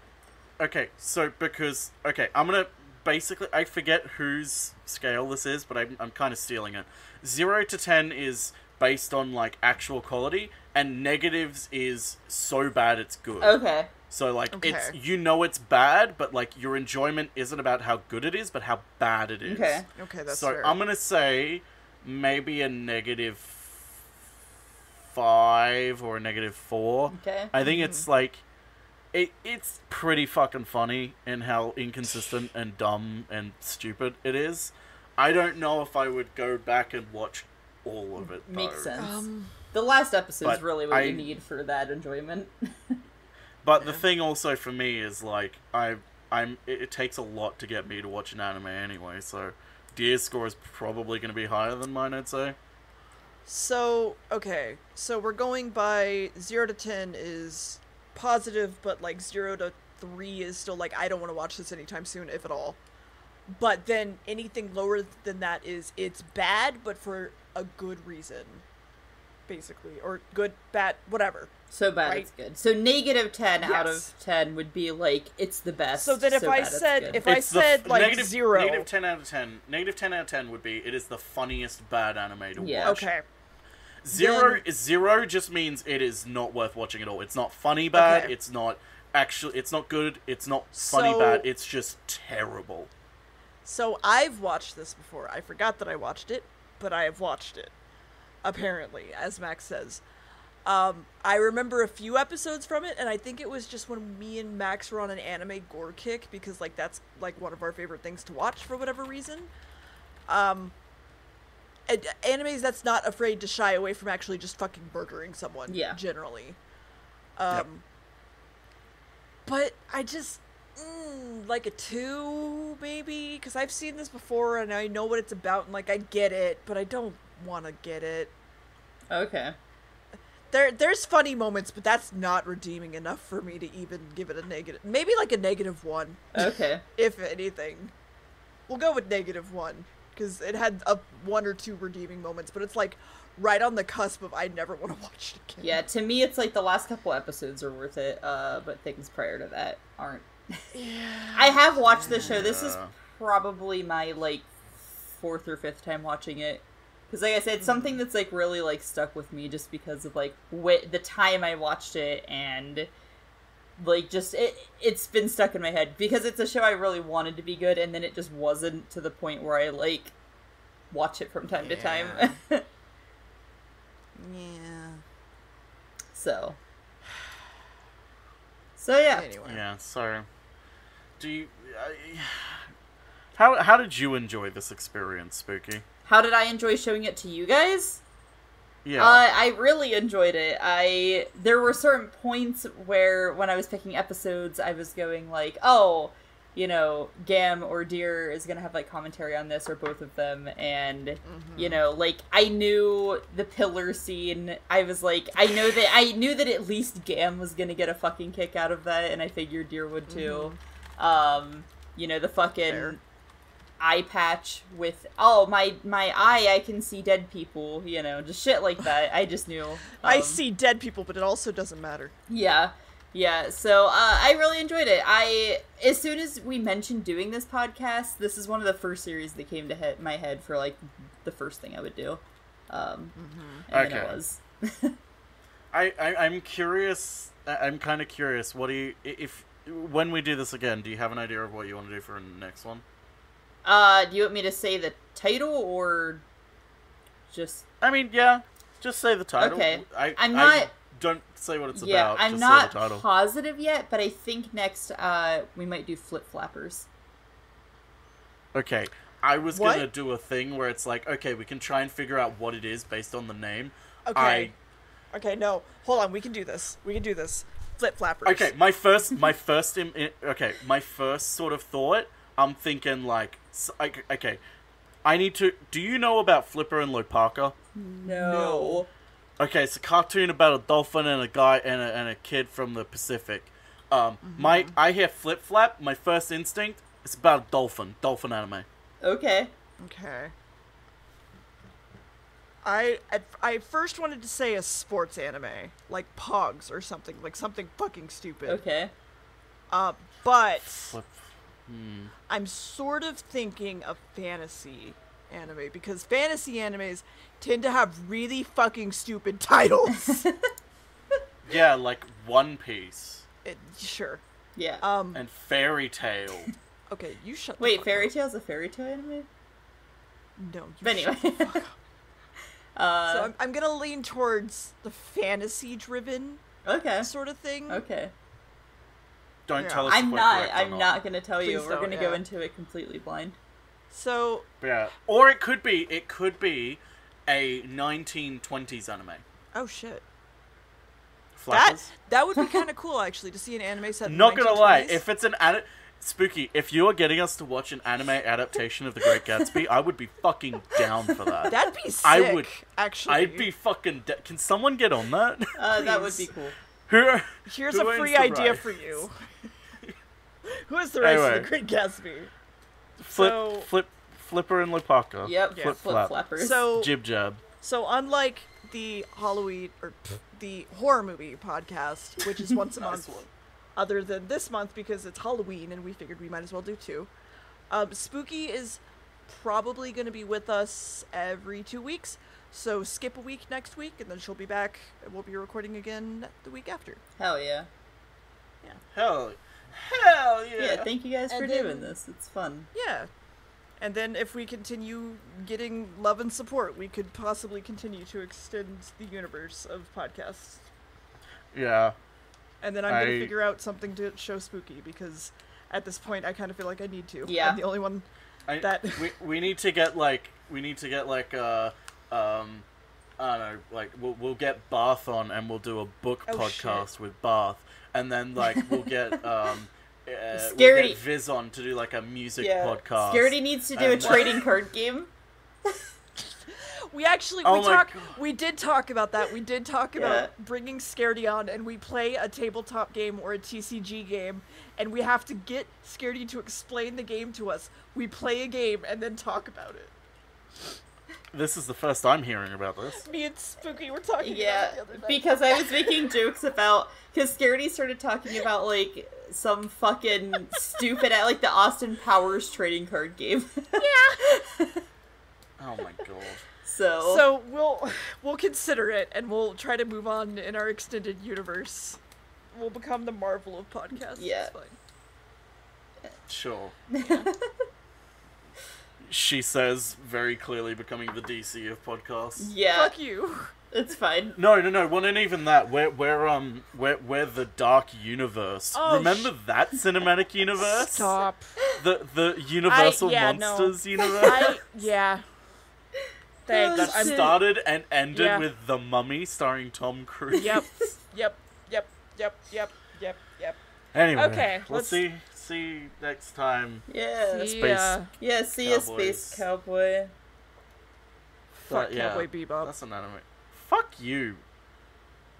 B: I'm gonna basically, I forget whose scale this is, but I'm kind of stealing it. 0 to 10 is based on, like, actual quality, and negatives is so bad it's good.
A: Okay.
B: So, like,
C: Okay.
B: it's, you know it's bad, but, like, your enjoyment isn't about how good it is, but how bad it is.
A: Okay.
C: Okay, that's
B: So,
C: fair.
B: I'm gonna say maybe a -5 or a -4.
A: Okay.
B: I think it's, like, it's pretty fucking funny in how inconsistent and dumb and stupid it is. I don't know if I would go back and watch all of it, though.
A: Makes sense. The last episode's
B: But
A: really what you need for that enjoyment.
B: But the thing also for me is, like, it takes a lot to get me to watch an anime anyway, so Deer's score is probably going to be higher than mine, I'd say.
C: So, okay. So we're going by 0 to 10 is positive, but like 0 to 3 is still like, I don't want to watch this anytime soon, if at all. But then anything lower than that is, it's bad, but for a good reason. Basically. Or good, bad, whatever.
A: So bad
C: Right.
A: it's good. So -10 out of
C: Yes.
A: 10 would be like, it's the best.
C: So then if I
A: bad it's
C: said,
A: good.
C: if I said like
B: negative,
C: 0.
B: Negative 10 out of 10. Negative 10 out of 10 would be, it is the funniest bad anime to
A: Yeah.
B: watch.
C: Okay.
B: Zero just means it is not worth watching at all. It's not funny bad.
C: Okay.
B: It's not good. It's not funny
C: So-
B: bad. It's just terrible.
C: So I've watched this before. I forgot that I watched it, but I have watched it. Apparently, as Max says. I remember a few episodes from it, and I think it was just when me and Max were on an anime gore kick, because, like, that's, like, one of our favorite things to watch for whatever reason. Animes that's not afraid to shy away from actually just fucking murdering someone,
A: Yeah.
C: generally.
B: Yep.
C: But I just, like a 2, maybe? Because I've seen this before, and I know what it's about, and, like, I get it, but I don't want to get it.
A: Okay.
C: There's funny moments, but that's not redeeming enough for me to even give it a negative. Maybe like a -1.
A: Okay.
C: If anything. We'll go with -1, because it had 1 or 2 redeeming moments, but it's like right on the cusp of I never want to watch it again.
A: Yeah, to me it's like the last couple episodes are worth it, but things prior to that aren't.
C: Yeah.
A: I have watched this show. This is probably my, like, 4th or 5th time watching it. Because, like I said, it's something that's, like, really, like, stuck with me just because of, like, the time I watched it, and, like, just, it's been stuck in my head. Because it's a show I really wanted to be good, and then it just wasn't, to the point where I, like, watch it from time to time.
C: Yeah.
A: So, yeah.
C: Anyway.
B: Yeah. So, do you? How did you enjoy this experience, Spooky?
A: How did I enjoy showing it to you guys?
B: Yeah.
A: I really enjoyed it. There were certain points where, when I was picking episodes, I was going like, oh, you know, Gamb or Deer is gonna have, like, commentary on this, or both of them, and, you know, like, I knew the pillar scene. I was like, I knew that at least Gamb was gonna get a fucking kick out of that, and I figured Deer would too. You know, the fucking...
C: Fair.
A: Eye patch with, oh, my eye, I can see dead people, you know, just shit like that. I just knew.
C: I see dead people, but it also doesn't matter.
A: Yeah, so, I really enjoyed it. As soon as we mentioned doing this podcast, this is one of the first series that came to my head for, like, the first thing I would do. And then it was.
B: I'm curious, I'm kind of curious, when we do this again, do you have an idea of what you want to do for the next one?
A: Do you want me to say the title, or just...
B: I mean, yeah, just say the title.
A: Okay. I'm
B: I
A: not...
B: don't say what it's
A: Yeah,
B: about,
A: I'm
B: just
A: not
B: say the title.
A: positive yet, but I think next, we might do Flip Flappers.
B: Okay, I was
C: What?
B: gonna do a thing where it's like, okay, we can try and figure out what it is based on the name.
C: Okay. Okay, no. Hold on, we can do this. Flip Flappers.
B: Okay, my first sort of thought, I'm thinking, like, okay, I need to... Do you know about Flipper and Lopaka?
A: No.
B: Okay, it's a cartoon about a dolphin and a guy and a kid from the Pacific. I hear Flip Flap, my first instinct, it's about a dolphin anime.
A: Okay.
C: Okay. I first wanted to say a sports anime, like Pogs or something, like something fucking stupid.
A: Okay.
C: But
B: Flip.
C: I'm sort of thinking of fantasy anime, because fantasy animes tend to have really fucking stupid titles.
B: Yeah, like One Piece.
C: Sure.
A: Yeah.
B: And Fairy Tail.
C: Okay, you shut the
A: Wait,
C: fuck
A: Fairy
C: up.
A: Tail's a fairy tale anime?
C: No, you
A: But anyway.
C: shut the fuck up. So I'm gonna lean towards the fantasy-driven
A: Okay.
C: sort of thing.
A: Okay.
B: Don't
C: Yeah.
B: tell us if
A: I'm
B: we're
A: not.
B: correct or
A: I'm not gonna tell you.
C: Please
A: We're
C: don't,
A: gonna go
C: yeah.
A: into it completely blind.
C: So,
B: Yeah. Or it could be a 1920s anime.
C: oh shit.
B: Flappers?
C: That would be kind of cool, actually, to see an anime set in the
B: Not gonna lie,
C: 1920s.
B: if it's an Spooky, if you are getting us to watch an anime adaptation of The Great Gatsby, I would be fucking down for that.
C: That'd be sick,
B: I would.
C: actually.
B: I'd be fucking. Can someone get on that?
A: That would be
C: Please.
A: cool.
C: Here's
B: who
C: a
B: owns
C: free
B: the
C: idea
B: rights?
C: for you. Who has the rights to
B: Anyway.
C: The Great Gatsby? So-
B: Flipper and Lopaka.
A: Yep.
B: Flip
A: Flip
B: flap.
A: flappers.
C: So,
B: Jib jab.
C: so unlike the Halloween or the horror movie podcast, which is once a
B: Nice
C: month,
B: one.
C: other than this month because it's Halloween and we figured we might as well do two. Spooky is probably going to be with us every 2 weeks, so skip a week next week and then she'll be back and we'll be recording again the week after.
A: Hell yeah.
B: Hell yeah.
A: Yeah. Thank you guys
C: And
A: for
C: then-
A: doing this. It's fun.
C: Yeah. And then if we continue getting love and support, we could possibly continue to extend the universe of podcasts.
B: Yeah.
C: And then I'm going to
B: I-
C: figure out something to show Spooky because at this point I kind of feel like I need to.
A: Yeah.
C: I'm the only one that...
B: we need to get like I don't know, like we'll get Barth on and we'll do a book
C: Oh,
B: podcast with Barth, and then like we'll get
A: Scaredy-
B: we'll get Viz on to do like a music podcast.
A: Scaredy needs to do a
B: And-
A: trading card game.
C: We actually,
B: Oh my God.
C: we did talk about that. We did talk about
A: Yeah.
C: bringing Scaredy on and we play a tabletop game or a TCG game and we have to get Scaredy to explain the game to us. We play a game and then talk about it.
B: This is the first I'm hearing about this.
C: Me and Spooky were talking
A: Yeah,
C: about it the other night.
A: because I was making jokes about, because Scaredy started talking about, like, some fucking stupid, like, the Austin Powers trading card game.
C: Yeah.
B: Oh my god.
C: So we'll consider it and we'll try to move on in our extended universe. We'll become the Marvel of podcasts.
A: Yeah.
C: It's fine.
B: Sure. She says, very clearly becoming the DC of podcasts.
A: Yeah,
C: Fuck you.
A: it's fine.
B: No. Well, and even that, we're the Dark Universe.
C: Oh,
B: Remember that cinematic universe?
C: Stop.
B: The Universal
C: yeah, no.
B: Monsters universe
C: Yeah. Thanks.
B: that
C: I'm-
B: started and ended
C: Yeah.
B: with The Mummy, starring Tom Cruise.
C: Yep.
B: Anyway,
C: Okay,
B: let's see next time.
A: Yeah.
C: See
B: Space.
C: ya.
A: Yeah, see ya,
B: Cowboys.
A: Space Cowboy.
C: Fuck
B: But, yeah,
C: Cowboy Bebop.
B: That's an anime. Fuck you.